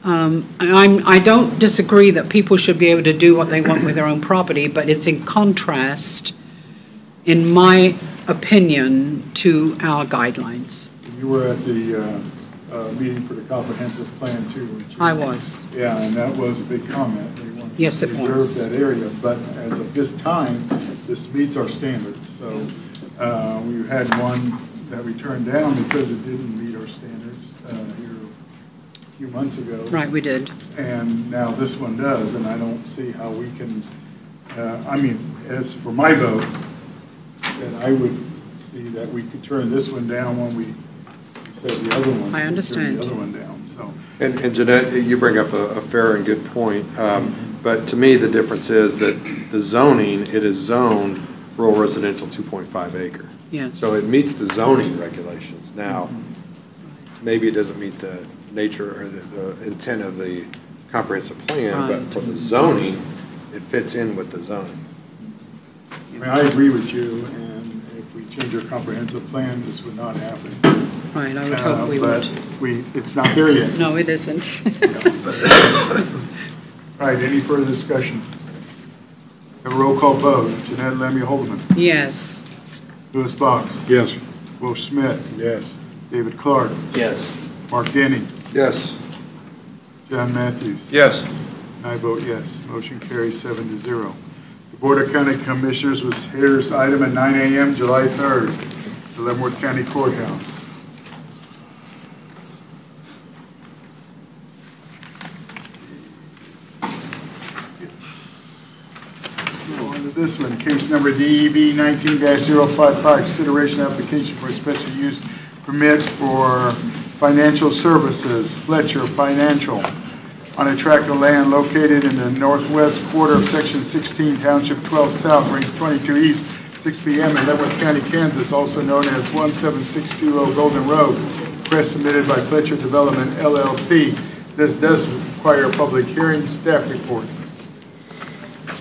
I don't disagree that people should be able to do what they want with their own property, but it's in contrast, in my opinion, to our guidelines. You were at the meeting for the comprehensive plan too, weren't you? I was. Yeah, and that was a big comment. They wanted Yes, to it was. preserve that area, but as of this time, this meets our standards. So we had one that we turned down because it didn't meet our standards here a few months ago. Right, we did. And now this one does, and I don't see how we can, I mean, as for my vote, that I would see that we could turn this one down when we said the other one. I understand. Turn the other one down, so. And Jeanette, you bring up a fair and good point, but to me, the difference is that the zoning, it is zoned rural residential 2.5 acre. Yes. So it meets the zoning regulations. Now, maybe it doesn't meet the nature or the intent of the comprehensive plan, but for the zoning, it fits in with the zoning. I mean, I agree with you, and if we change our comprehensive plan, this would not happen. Right, I would hope we would. But it's not there yet. No, it isn't. All right, any further discussion? Have a roll call vote. Jeanette Lemmy Holdeman. Yes. Louis Box. Yes. Will Schmidt. Yes. David Clark. Yes. Mark Denny. Yes. John Matthews. Yes. And I vote yes. Motion carries 7-0. The Board of County Commissioners was here this item at 9 a.m. July 3rd, the Leavenworth County Courthouse. On to this one, case number DEB 19-055, consideration application for a special use permit for financial services, Fletcher Financial, on a tract of land located in the northwest quarter of Section 16, Township 12 South, Range 22 East, 6 p.m. in Leavenworth County, Kansas, also known as 17620 Golden Road. Request submitted by Fletcher Development, LLC. This does require a public hearing. Staff report.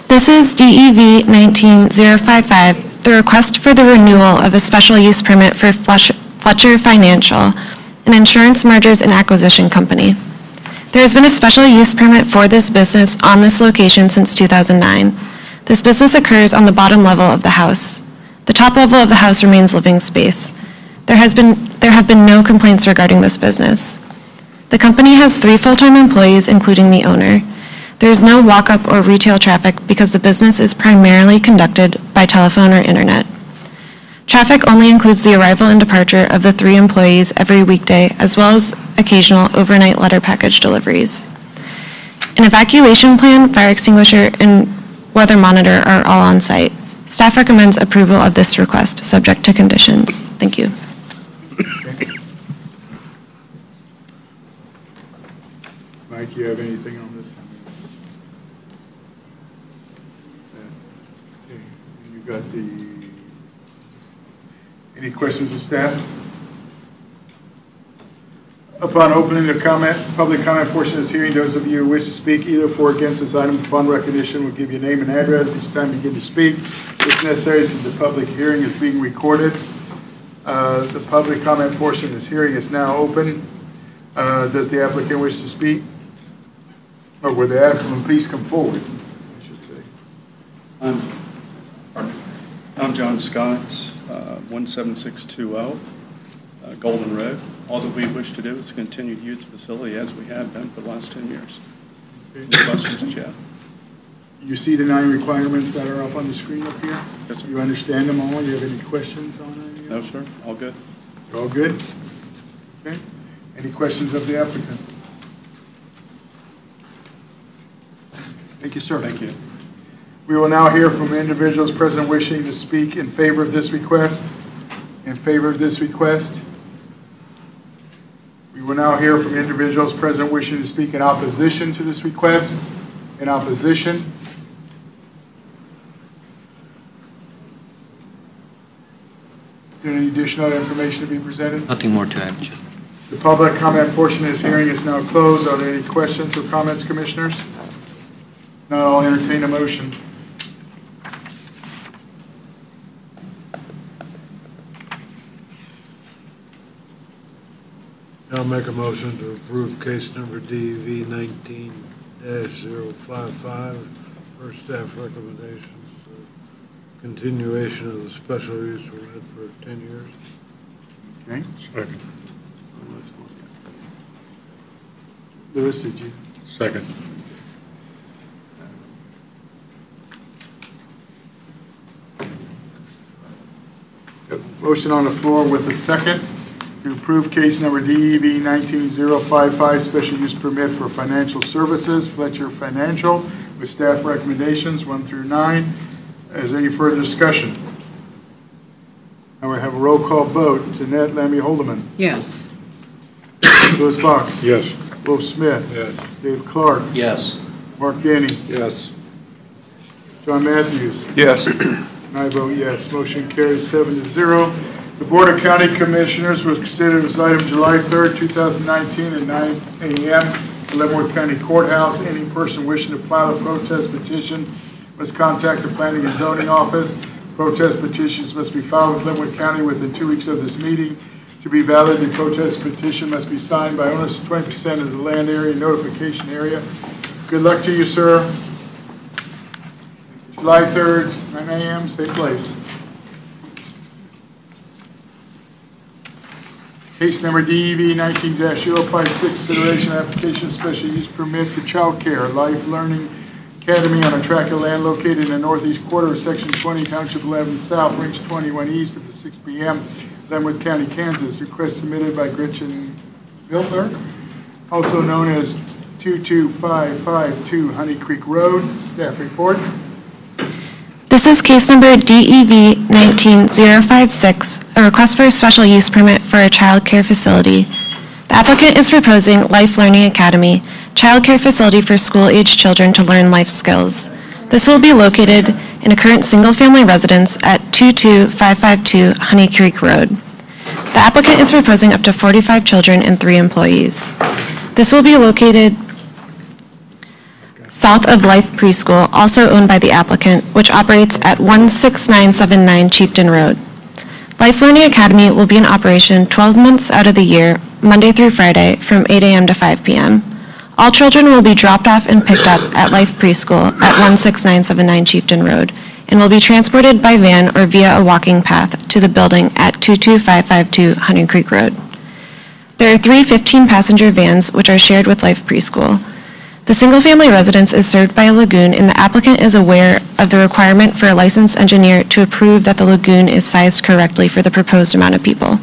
This is DEV 19-055, the request for the renewal of a special use permit for Fletcher Financial, an insurance mergers and acquisition company. There has been a special use permit for this business on this location since 2009. This business occurs on the bottom level of the house. The top level of the house remains living space. There have been no complaints regarding this business. The company has 3 full-time employees, including the owner. There is no walk-up or retail traffic because the business is primarily conducted by telephone or internet. Traffic only includes the arrival and departure of the 3 employees every weekday, as well as occasional overnight letter package deliveries. An evacuation plan, fire extinguisher, and weather monitor are all on site. Staff recommends approval of this request, subject to conditions. Thank you. Mike, you have anything on this? Okay. You got any questions of staff? Upon opening the public comment portion of this hearing, those of you who wish to speak either for or against this item upon recognition will give your name and address each time you begin to speak. If necessary, since the public hearing is being recorded, the public comment portion of this hearing is now open. Does the applicant wish to speak? Or would the applicant please come forward, I should say. I'm John Scott, 17620 Golden Road. All that we wish to do is continue to use the facility as we have been for the last 10 years. Any questions that you have? You see the 9 requirements that are up on the screen up here? Yes, sir. You understand them all? You have any questions on any of them? No, sir. All good. You're all good? Okay. Any questions of the applicant? Thank you, sir. Thank you. We will now hear from individuals present wishing to speak in favor of this request. In favor of this request. We will now hear from individuals present wishing to speak in opposition to this request. In opposition. Is there any additional information to be presented? Nothing more to add, Chair. The public comment portion of this hearing is now closed. Are there any questions or comments, commissioners? Not, I'll entertain a motion. I'll make a motion to approve case number DEV 19-055 for staff recommendations. Continuation of the special use permit for 10 years. Okay. Second. Louis, did you? Second. Motion on the floor with a second to approve case number DEV 19-055, special use permit for financial services, Fletcher Financial, with staff recommendations 1 through 9. Is there any further discussion? I will have a roll call vote. Jeanette Lammy Holdeman. Yes. Louis Box. Yes. Wolf Smith. Yes. Dave Clark. Yes. Mark Denny. Yes. John Matthews. Yes. And I vote yes. Motion carries 7-0. The Board of County Commissioners was considered as item July 3rd, 2019 at 9 a.m. at Leavenworth County Courthouse. Any person wishing to file a protest petition must contact the Planning and Zoning Office. Protest petitions must be filed with Leavenworth County within 2 weeks of this meeting. To be valid, the protest petition must be signed by owners of 20% of the land area notification area. Good luck to you, sir. July 3rd, 9 a.m., same place. Case number DEV 19-056, consideration application of special use permit for child care, Life Learning Academy on a tract of land located in the northeast quarter of Section 20, Township 11 South, Range 21 East of the 6 p.m., Leavenworth County, Kansas. Request submitted by Gretchen Miltner, also known as 22552 Honey Creek Road. Staff report. This is case number DEV 19-056, a request for a special use permit for a child care facility. The applicant is proposing Life Learning Academy, child care facility for school-aged children to learn life skills. This will be located in a current single-family residence at 22552 Honey Creek Road. The applicant is proposing up to 45 children and 3 employees. This will be located south of Life Preschool, also owned by the applicant, which operates at 16979 Chieftain Road. Life Learning Academy will be in operation 12 months out of the year, Monday through Friday, from 8 a.m. to 5 p.m. All children will be dropped off and picked up at Life Preschool at 16979 Chieftain Road and will be transported by van or via a walking path to the building at 22552 Honey Creek Road. There are 3 15-passenger vans which are shared with Life Preschool. The single-family residence is served by a lagoon, and the applicant is aware of the requirement for a licensed engineer to approve that the lagoon is sized correctly for the proposed amount of people.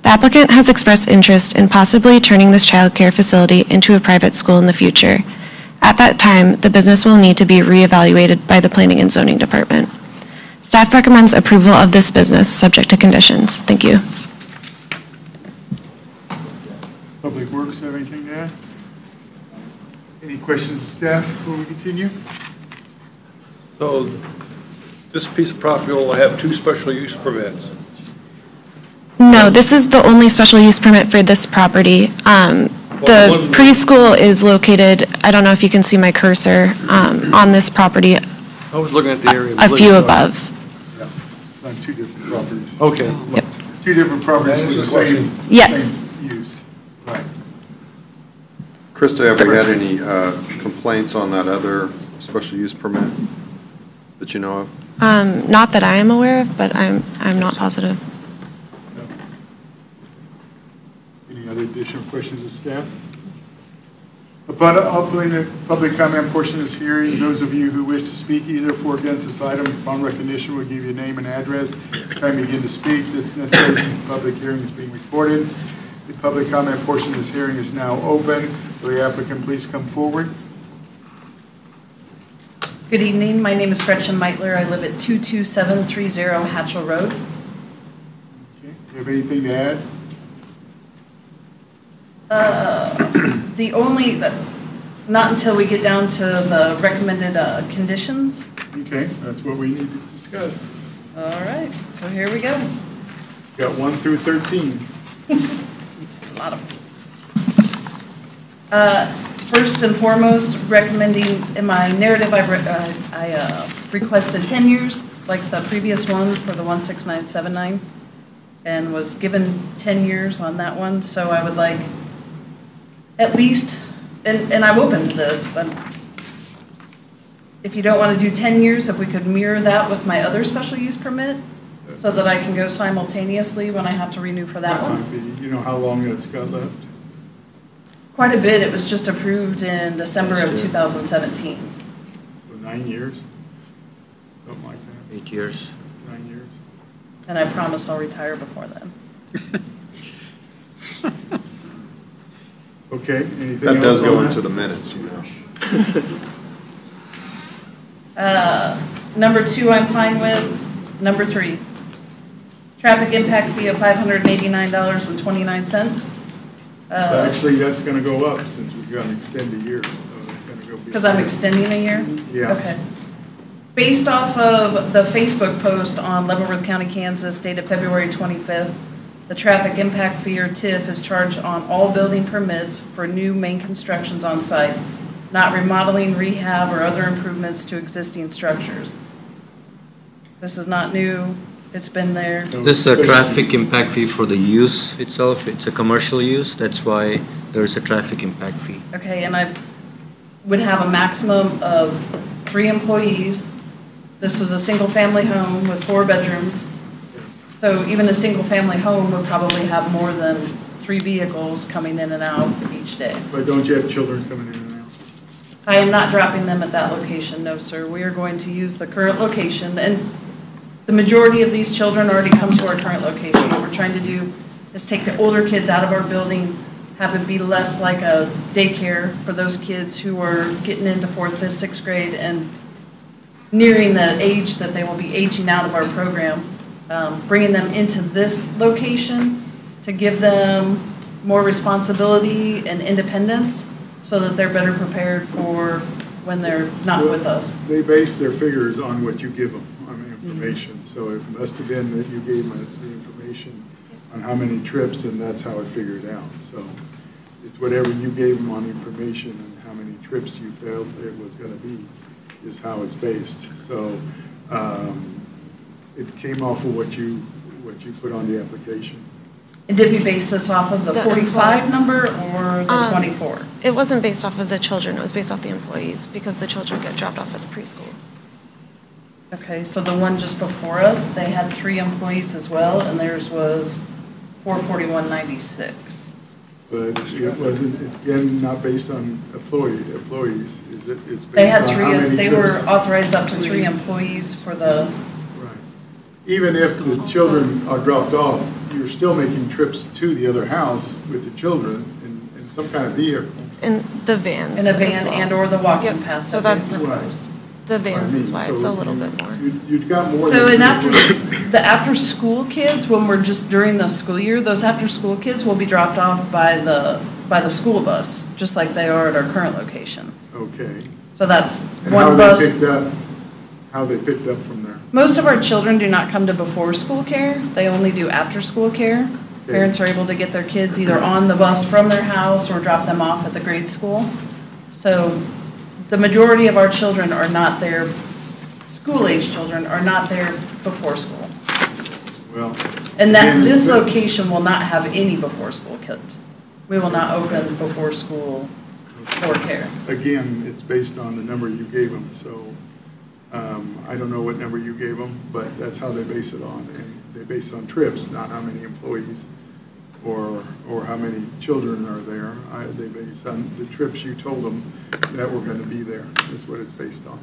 The applicant has expressed interest in possibly turning this child care facility into a private school in the future. At that time, the business will need to be reevaluated by the Planning and Zoning Department. Staff recommends approval of this business, subject to conditions. Thank you. Public Works, have anything to add? Any questions of staff before we continue? So this piece of property will have 2 special use permits. No, this is the only special use permit for this property. The preschool is located, I don't know if you can see my cursor, on this property, I was looking at the area. a few above. Yeah, it's on 2 different properties. Okay. Yep. 2 different properties with the same, Yes. same use. Right. Krista, have we had any complaints on that other special use permit that you know of? Not that I am aware of, but I'm not positive. Any other additional questions of staff? Upon opening the public comment portion of this hearing, those of you who wish to speak either for or against this item, upon recognition, will give you a name and address. Time you begin to speak. This is necessary since the public hearing is being recorded. The public comment portion of this hearing is now open. Will the applicant please come forward? Good evening. My name is Gretchen Meitler. I live at 22730 Hatchell Road. Okay. Do you have anything to add? The only, not until we get down to the recommended conditions. Okay, that's what we need to discuss. All right, so here we go. Got 1 through 13. A lot of first and foremost, recommending, in my narrative, I requested 10 years, like the previous one for the 16979, and was given 10 years on that one, so I would like at least, and I'm open to this, if you don't want to do 10 years, if we could mirror that with my other special use permit, so that I can go simultaneously when I have to renew for that one. You know how long it's got left? Quite a bit. It was just approved in December of 2017. So 9 years? Something like that? 8 years. 9 years? And I promise I'll retire before then. Okay, anything else? That does go on into the minutes, you know. Number 2, I'm fine with. Number 3, traffic impact fee of $589.29. Actually, that's going to go up since we've got an extended year. So it's going to go. Because I'm extending a year? Yeah. Okay. Based off of the Facebook post on Leavenworth County, Kansas, dated February 25th, the traffic impact fee, or TIF, is charged on all building permits for new main constructions on site, not remodeling, rehab, or other improvements to existing structures. This is not new. It's been there. This is a traffic impact fee for the use itself. It's a commercial use. That's why there's a traffic impact fee. Okay, and I would have a maximum of 3 employees. This was a single-family home with 4 bedrooms. So even a single-family home would probably have more than 3 vehicles coming in and out each day. But don't you have children coming in and out? I am not dropping them at that location, no, sir. We are going to use the current location, and the majority of these children already come to our current location. What we're trying to do is take the older kids out of our building, have it be less like a daycare for those kids who are getting into 4th, 5th, 6th grade and nearing the age that they will be aging out of our program. Bringing them into this location to give them more responsibility and independence so that they're better prepared for when they're not with us. They base their figures on what you give them, on the information. So it must have been that you gave them the information on how many trips, and that's how it figured out. So it's whatever you gave them on information and how many trips you felt it was going to be is how it's based. So it came off of what you put on the application. And did we base this off of the 45 number or the 24? It wasn't based off of the children, it was based off the employees, because the children get dropped off at the preschool. Okay, so the one just before us, they had 3 employees as well, and theirs was 441.96. But it wasn't, it's again not based on employees, is it? It's based They had on how many 3, they trips? were authorized up to 3 employees for the, Right. Even if the children are dropped off, you're still making trips to the other house with the children in some kind of vehicle. In the vans. in a van as well. and or the walking path. So that that's, they proposed. the vans is why it's so a little bit more. You've got more. So, than and three the after-school kids, when we're just during the school year, those after-school kids will be dropped off by the school bus, just like they are at our current location. Okay. So that's And how one they bus. picked up? How they picked up from there? Most of our children do not come to before-school care. They only do after-school care. Okay. Parents are able to get their kids either on the bus from their house or drop them off at the grade school. So the majority of our children are not there, school-age children are not there before school. Well. And again, this it's- location will not have any before-school kids. We will not open before-school for care. Again, it's based on the number you gave them, so I don't know what number you gave them, but that's how they base it on. And they base it on trips, not how many employees or how many children are there. They base on the trips you told them that were going to be there. That's what it's based on.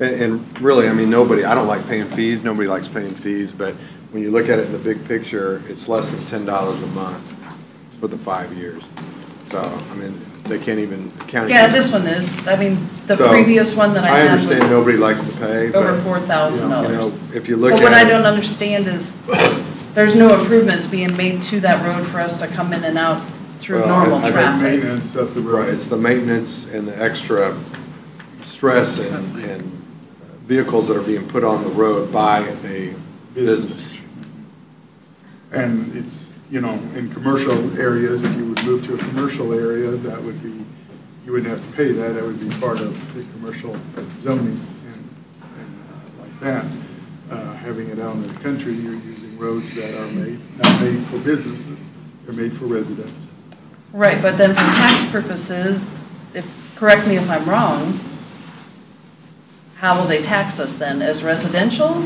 And really, I mean, I don't like paying fees, nobody likes paying fees, but when you look at it in the big picture, it's less than $10 a month for the 5 years. So, I mean, they can't even, the county. Yeah, this one is. I mean, the So, previous one that I had was. understand nobody likes to pay, but. Over $4,000. You know, if you look at. But what I don't understand is, there's no improvements being made to that road for us to come in and out through Well, normal I- I- traffic. Maintenance of the road. Right, it's the maintenance and the extra stress and vehicles that are being put on the road by a business. And it's, you know, in commercial areas, if you would move to a commercial area, that would be, you wouldn't have to pay that, that would be part of the commercial zoning and like that. Having it out in the country, you're using roads that are not made for businesses, they're made for residents. Right, but then for tax purposes, correct me if I'm wrong, how will they tax us then? As residential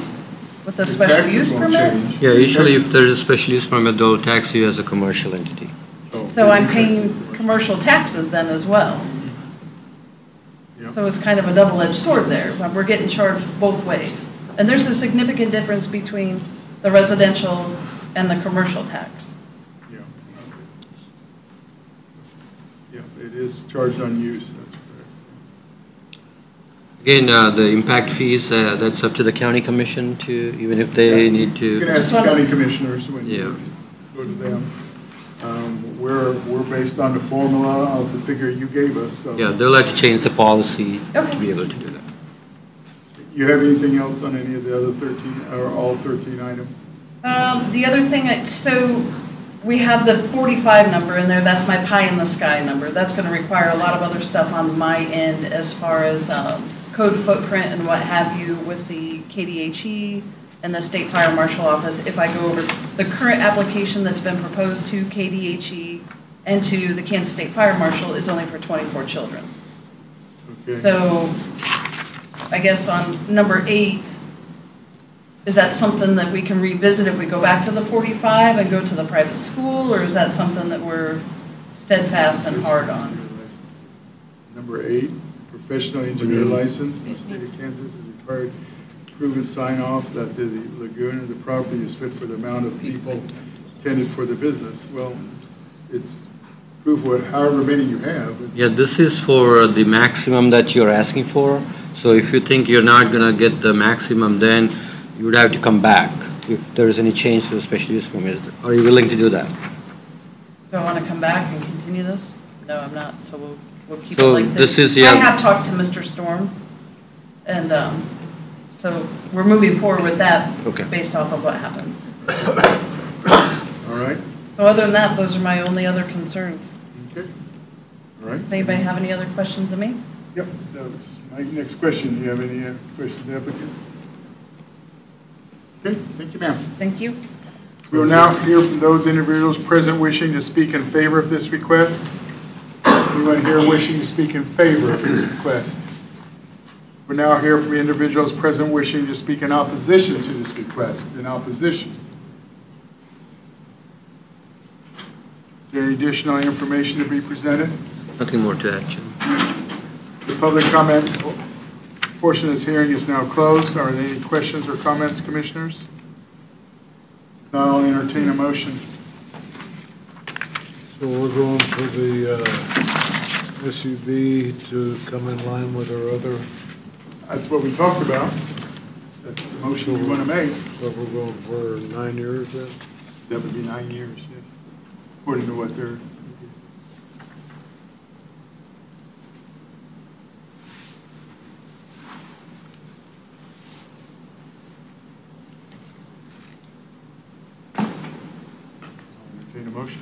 with a special Taxes use won't permit? change. Yeah, usually if there is a special use permit, they'll tax you as a commercial entity. So I'm paying commercial taxes then as well. So it's kind of a double-edged sword there, but we're getting charged both ways. And there's a significant difference between the residential and the commercial tax. Yeah, it is charged on use, that's correct. Again, the impact fees, that's up to the county commission to, even if they need to. You can ask the county commissioners when Yeah. you go to them. We're based on the formula of the figure you gave us, so. Yeah, they'll have to change the policy to Okay. be able to do that. You have anything else on any of the other 13, or all 13 items? The other thing, so we have the 45 number in there, that's my pie in the sky number. That's going to require a lot of other stuff on my end as far as code footprint and what have you with the KDHE and the State Fire Marshal Office. If I go over the current application that's been proposed to KDHE and to the Kansas State Fire Marshal is only for 24 children. Okay. So I guess on number 8, is that something that we can revisit if we go back to the 45 and go to the private school, or is that something that we're steadfast and hard on? Number 8, professional engineer license in the state of Kansas is required proven sign off that the lagoon or the property is fit for the amount of people intended for the business. Well, it's proof what, however many you have. Yeah, this is for the maximum that you're asking for. So if you think you're not gonna get the maximum, then you would have to come back if there is any change to the special use permit. Are you willing to do that? Do I want to come back and continue this? No, I'm not, so we'll keep it So like this. this is, yeah. I have talked to Mr. Storm, and so we're moving forward with that Okay. based off of what happened. All right? So other than that, those are my only other concerns. Okay. All right. Does anybody have any other questions of me? Yep, that's my next question. Do you have any questions, applicant? Okay, thank you, ma'am. Thank you. We will now hear from those individuals present wishing to speak in favor of this request. Anyone here wishing to speak in favor of this request? We'll now hear from individuals present wishing to speak in opposition to this request. In opposition. Is there any additional information to be presented? Nothing more to add, Jim. The public comment portion of this hearing is now closed. Are there any questions or comments, commissioners? Now I'll entertain a motion. So we're going for the SUV to come in line with our other. That's what we talked about. That's the motion we want to make. So we're going for 9 years then? That would be 9 years, yes, according to what they're. Entertain a motion.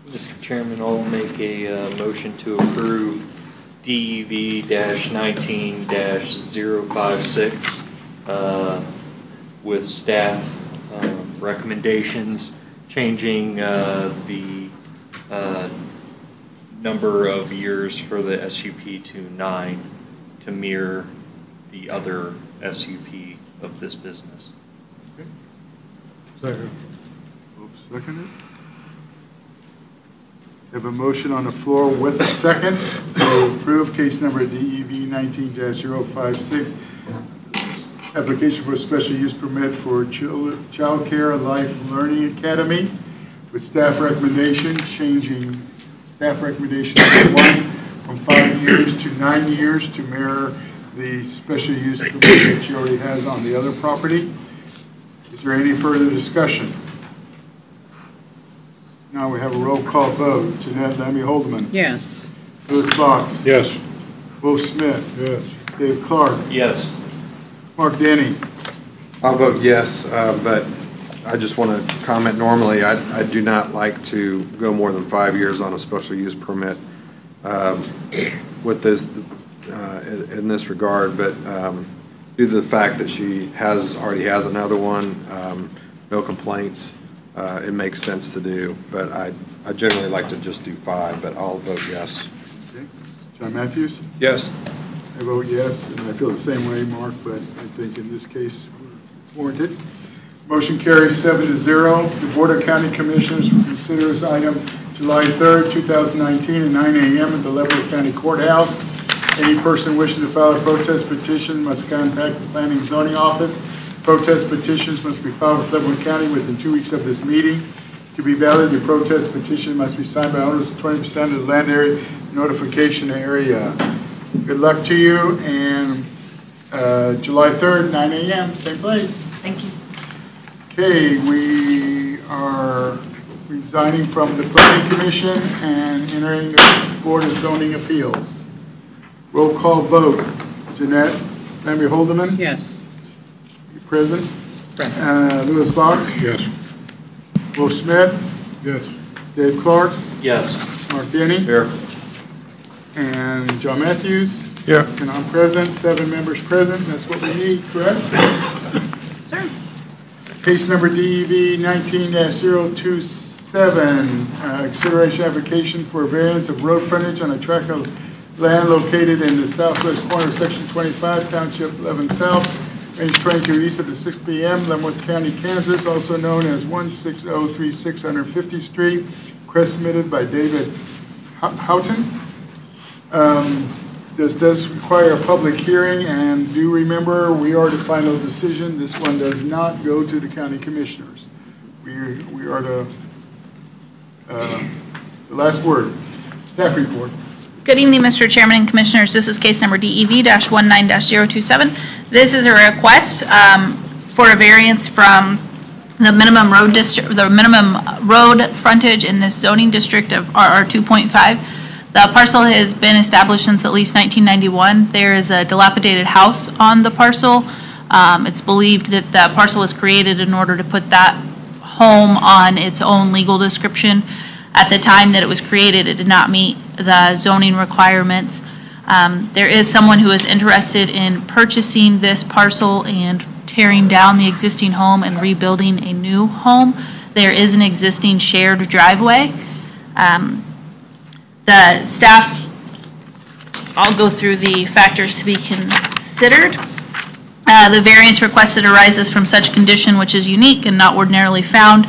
Mr. Chairman, I'll make a motion to approve DEV-19-056 with staff recommendations, changing the number of years for the SUP to 9 to mirror the other SUP of this business. Okay. Second. Oops, seconded. Have a motion on the floor with a second to approve case number DEV 19-056, application for a special use permit for Child Care Life Learning Academy with staff recommendations, changing Staff recommendation number 1, from 5 years to 9 years to mirror the special use permit that she already has on the other property. Is there any further discussion? Now we have a roll call vote. Jeanette Lammy Holdeman. Yes. Louis Box. Yes. Will Smith. Yes. Dave Clark. Yes. Mark Denny. I'll vote yes, but I just want to comment, normally, I do not like to go more than 5 years on a special use permit with this, in this regard, but due to the fact that she already has another one, no complaints, it makes sense to do, but I generally like to just do 5, but I'll vote yes. Okay. John Matthews? Yes. I vote yes, and I feel the same way, Mark, but I think in this case it's warranted. Motion carries 7-0. The Board of County Commissioners will consider this item July 3rd, 2019 at 9 a.m. at the Leavenworth County Courthouse. Any person wishing to file a protest petition must contact the Planning and Zoning Office. Protest petitions must be filed with Leavenworth County within 2 weeks of this meeting. To be valid, the protest petition must be signed by owners of 20% of the land area notification area. Good luck to you, and July 3rd, 9 a.m., same place. Thank you. Okay, we are resigning from the Planning Commission and entering the Board of Zoning Appeals. Roll call vote. Jeanette Lammy Holdeman? Yes. Present. Present. Louis Box? Yes. Will Smith? Yes. Dave Clark? Yes. Mark Denny? Here. And John Matthews? Yeah. And I'm present, 7 members present. That's what we need, correct? Yes, sir. Case number DEV 19-027, consideration application for variance of road frontage on a tract of land located in the southwest corner of Section 25, Township 11 South, Range 22 east of the 6 p.m., Leavenworth County, Kansas, also known as 16036 150th Street, request submitted by David Houghton. This does require a public hearing, and do remember, we are the final decision. This one does not go to the county commissioners. We are the last word. Staff report. Good evening, Mr. Chairman and Commissioners. This is case number DEV-19-027. This is a request for a variance from the minimum road frontage in this zoning district of RR 2.5. The parcel has been established since at least 1991. There is a dilapidated house on the parcel. It's believed that the parcel was created in order to put that home on its own legal description. At the time that it was created, it did not meet the zoning requirements. There is someone who is interested in purchasing this parcel and tearing down the existing home and rebuilding a new home. There is an existing shared driveway. The staff, I'll go through the factors to be considered. The variance requested arises from such condition which is unique and not ordinarily found.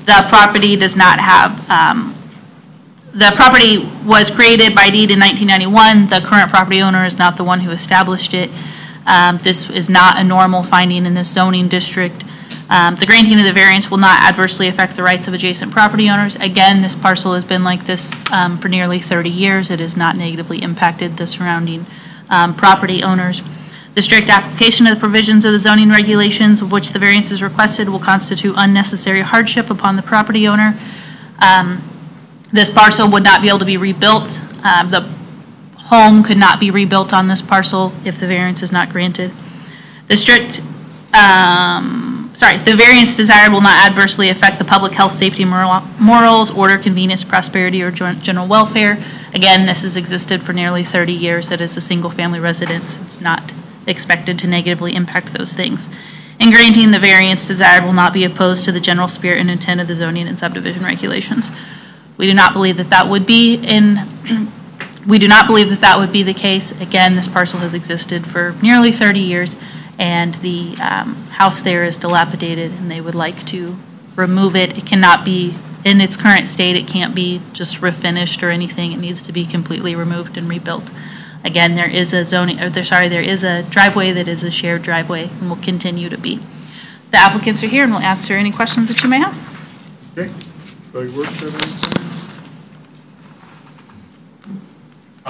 The property does not have, the property was created by deed in 1991. The current property owner is not the one who established it. This is not a normal finding in this zoning district. The granting of the variance will not adversely affect the rights of adjacent property owners. Again, this parcel has been like this for nearly 30 years. It has not negatively impacted the surrounding property owners. The strict application of the provisions of the zoning regulations of which the variance is requested will constitute unnecessary hardship upon the property owner. This parcel would not be able to be rebuilt. The home could not be rebuilt on this parcel if the variance is not granted. The the variance desired will not adversely affect the public health, safety, morals, order, convenience, prosperity, or general welfare. Again, this has existed for nearly 30 years. It is a single-family residence. It's not expected to negatively impact those things. In granting the variance desired will not be opposed to the general spirit and intent of the zoning and subdivision regulations. We do not believe that that would be the case. Again, this parcel has existed for nearly 30 years, and the house there is dilapidated, and they would like to remove it. It cannot be, in its current state, it can't be just refinished or anything. It needs to be completely removed and rebuilt. Again, there is a there is a driveway that is a shared driveway and will continue to be. The applicants are here and will answer any questions that you may have. Okay. Public Works, have anything?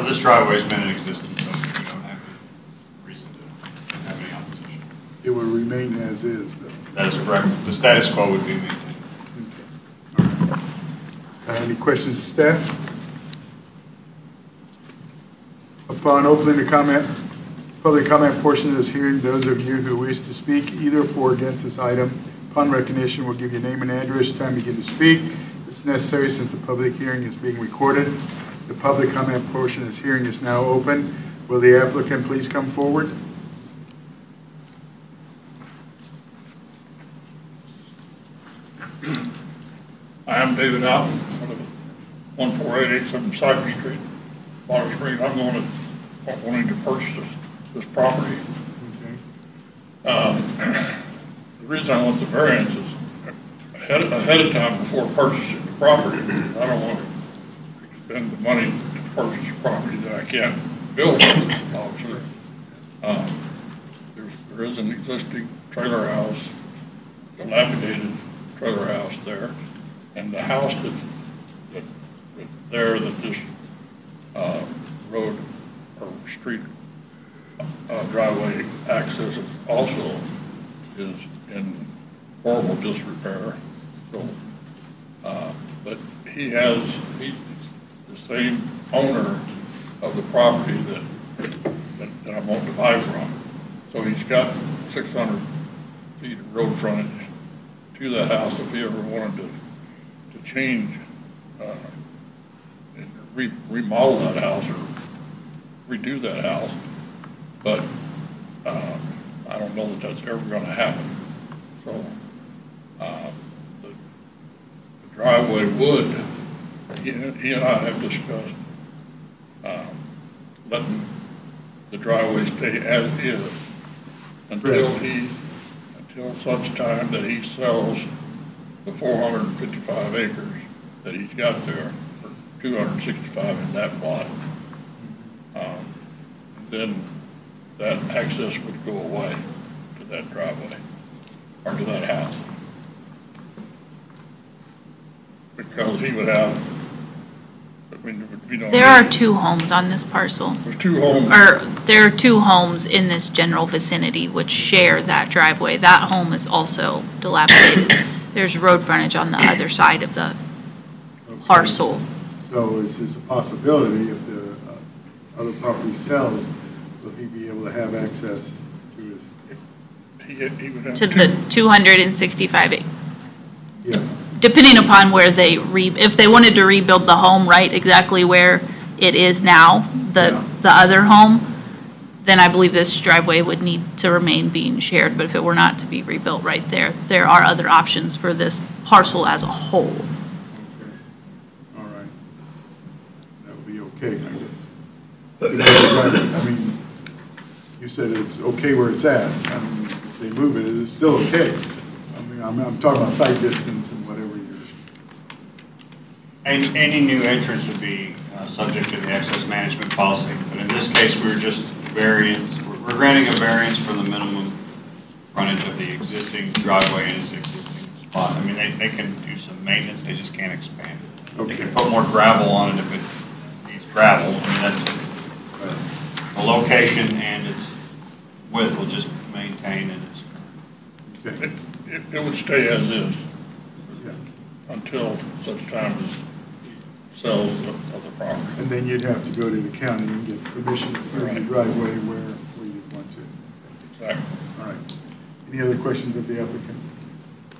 This driveway's been in existence, so we don't have any reason to have any opposition. It will remain as is, though. That is correct. The status quo would be maintained. Any questions of staff? Upon opening the public comment portion of this hearing, those of you who wish to speak either for or against this item, upon recognition, will give you name and address, time to begin to speak. It's necessary since the public hearing is being recorded. The public comment portion of this hearing is now open. Will the applicant please come forward? I am David Allen, 14887 Cypress Street, Water Springs. I'm wanting to purchase this property. The reason I want the variance is ahead of time before purchasing the property. I don't want to spend the money to purchase a property that I can't build, obviously. There is an existing trailer house, dilapidated trailer house there, and the house that this road or street driveway access also is in horrible disrepair. So, but he's the same owner of the property that I want to buy from. So he's got 600 feet of road frontage to that house if he ever wanted to change, remodel that house or redo that house. But I don't know that that's ever going to happen. So the driveway would, he and I have discussed letting the driveway stay as is until such time that he sells the 455 acres that he's got there for 265 in that plot. Then that access would go away to that driveway or to that house. Because he would have, I mean, There are two homes on this parcel. There's two homes. There are two homes in this general vicinity which share that driveway. That home is also dilapidated. There's road frontage on the other side of the parcel. So is this a possibility if the other property sells, will he be able to have access to his? He would have To the 265 acres. Yeah. Depending upon where they if they wanted to rebuild the home right exactly where it is now, the other home, then I believe this driveway would need to remain being shared. But if it were not to be rebuilt right there, there are other options for this parcel as a whole. Okay. All right. That would be okay, I guess. I mean, you said it's okay where it's at. I mean, if they move it, is it still okay? I mean, I'm talking about site distance and whatever you're. Any new entrance would be subject to the access management policy. But in this case, we're just we're granting a variance for the minimum frontage of the existing driveway in its existing spot. I mean, they can do some maintenance, they just can't expand it. Okay. They can put more gravel on it if it needs gravel. I mean, that's the location and its width will just maintain in its. Okay. It would stay as is until such time as he sells of the property. And then you'd have to go to the county and get permission to put the driveway where you'd want to. Exactly. All right. Any other questions of the applicant?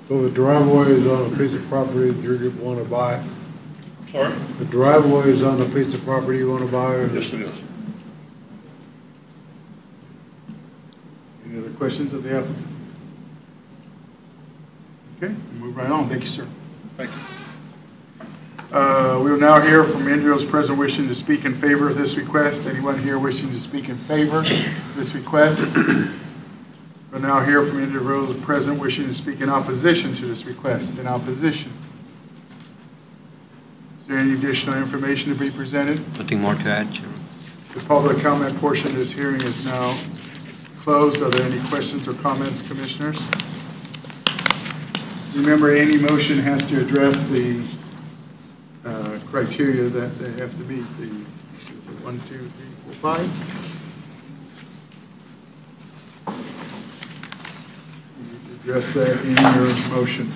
So the driveway is on a piece of property that you want to buy? Sorry? The driveway is on a piece of property you want to buy? Or? Yes, it is. Any other questions of the applicant? Okay, we'll move right on. Thank you, sir. Thank you. We will now hear from individuals present wishing to speak in favor of this request. Anyone here wishing to speak in favor of this request? We'll now hear from individuals present wishing to speak in opposition to this request. In opposition. Is there any additional information to be presented? Nothing more to add, Chairman. The public comment portion of this hearing is now closed. Are there any questions or comments, commissioners? Remember, any motion has to address the criteria that they have to meet. 1, 2, 3, 4, 5. You need to address that in your motion.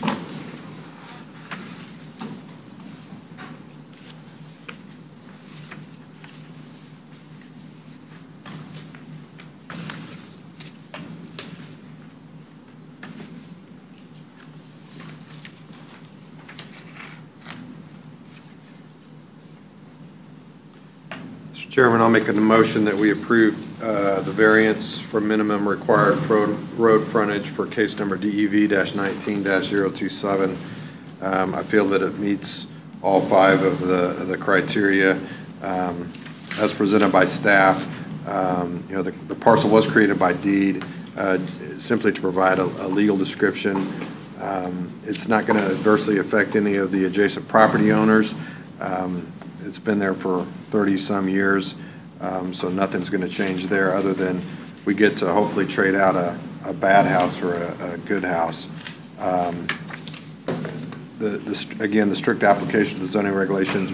Mr. Chairman, I'll make a motion that we approve the variance for minimum required road frontage for case number DEV-19-027. I feel that it meets all 5 of the criteria as presented by staff. You know, the parcel was created by deed simply to provide a legal description. It's not going to adversely affect any of the adjacent property owners. It's been there for 30-some years, so nothing's going to change there other than we get to hopefully trade out a bad house for a good house. Again, the strict application of the zoning regulations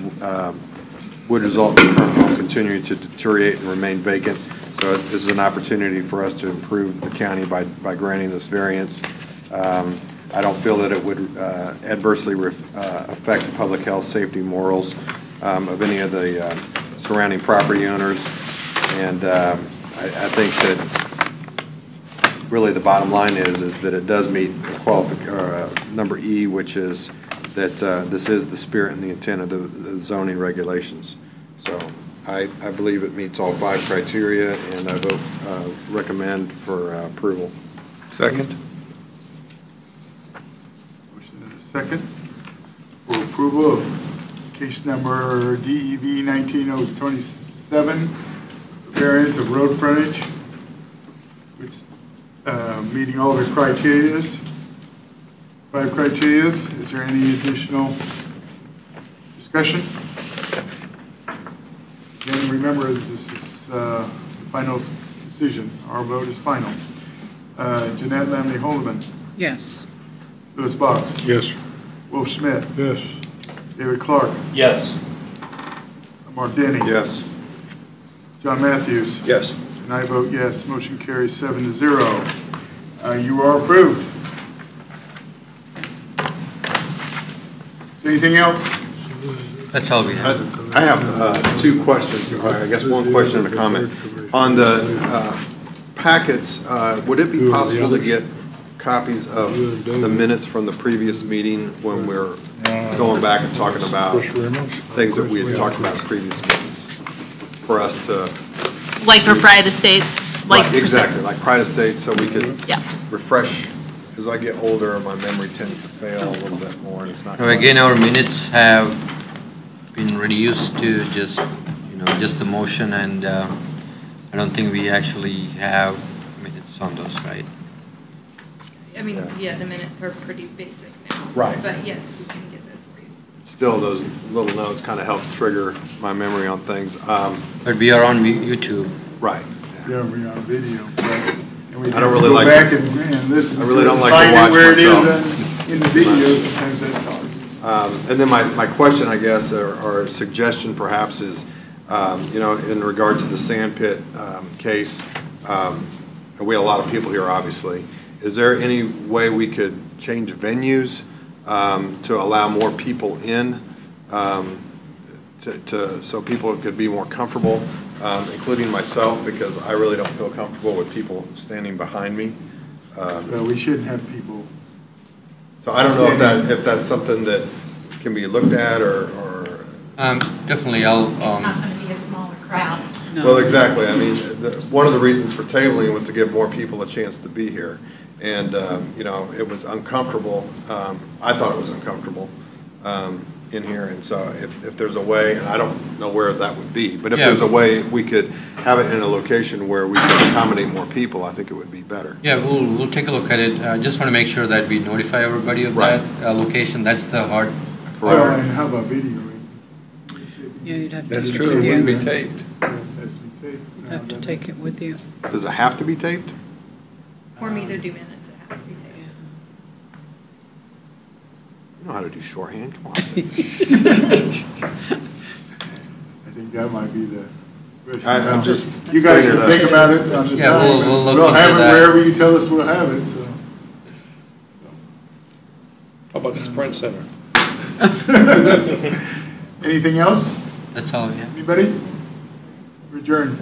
would result in the current home continuing to deteriorate and remain vacant. So this is an opportunity for us to improve the county by granting this variance. I don't feel that it would adversely affect the public health, safety, morals of any of the surrounding property owners. And I think that really the bottom line is that it does meet number E, which is that this is the spirit and the intent of the zoning regulations. So I believe it meets all 5 criteria, and I vote recommend for approval. Second. Motion and a second for approval of case number DEV 19-027, variance of road frontage, which meeting all the criterias, 5 criterias. Is there any additional discussion? Again, remember, this is the final decision. Our vote is final. Jeanette Lamley Holdeman. Yes. Louis Box. Yes. Wolf Schmidt. Yes. David Clark. Yes. Mark Denny. Yes. John Matthews. Yes. And I vote yes. Motion carries 7-0. You are approved. Is there anything else? That's all we have. I have 2 questions, or I guess 1 question and a comment. On the packets, would it be possible to get copies of the minutes from the previous meeting when we're going back and talking about things that we had talked about in previous meetings? For us to... Like for Pride Estates? Like right, exactly, like Pride Estates, so we could yeah. refresh. As I get older, my memory tends to fail a little bit more, and it's not... So again, our minutes have been reduced to just, just the motion, and I don't think we actually have minutes on those, right? I mean, yeah, the minutes are pretty basic now. Right. But yes, we can get those for you. Still, those little notes kind of help trigger my memory on things. But we are on YouTube. Right. Yeah, we're on video. Right. And we I don't really go like back and listen I really to don't it, like find to watch it where myself. it is in the video. Sometimes that's hard. And then my question, I guess, or suggestion perhaps is, in regard to the sand pit case, and we have a lot of people here, obviously. Is there any way we could change venues to allow more people in, so people could be more comfortable, including myself, because I really don't feel comfortable with people standing behind me. Well, we shouldn't have people. So I don't know if that's something that can be looked at or definitely I'll. It's not going to be a smaller crowd. No. Well, exactly. I mean, one of the reasons for tabling was to give more people a chance to be here. And, it was uncomfortable. I thought it was uncomfortable in here. And so if there's a way, and I don't know where that would be, but if there's a way we could have it in a location where we could accommodate more people, I think it would be better. Yeah, we'll take a look at it. I just want to make sure that we notify everybody of that location. That's the hard part. Well, and how about video? Yeah, you'd have to. That's true, it wouldn't be taped. Have to take it with you. Does it have to be taped? For me to do minutes, it has to be taped. You know how to do shorthand, come on. I think that might be the I'm just. You guys can think about it on the Yeah, time. we'll look We'll have it into that. wherever you tell us we'll have it, so. How about the Sprint Center? Anything else? That's all, yeah. Anybody? Adjourn.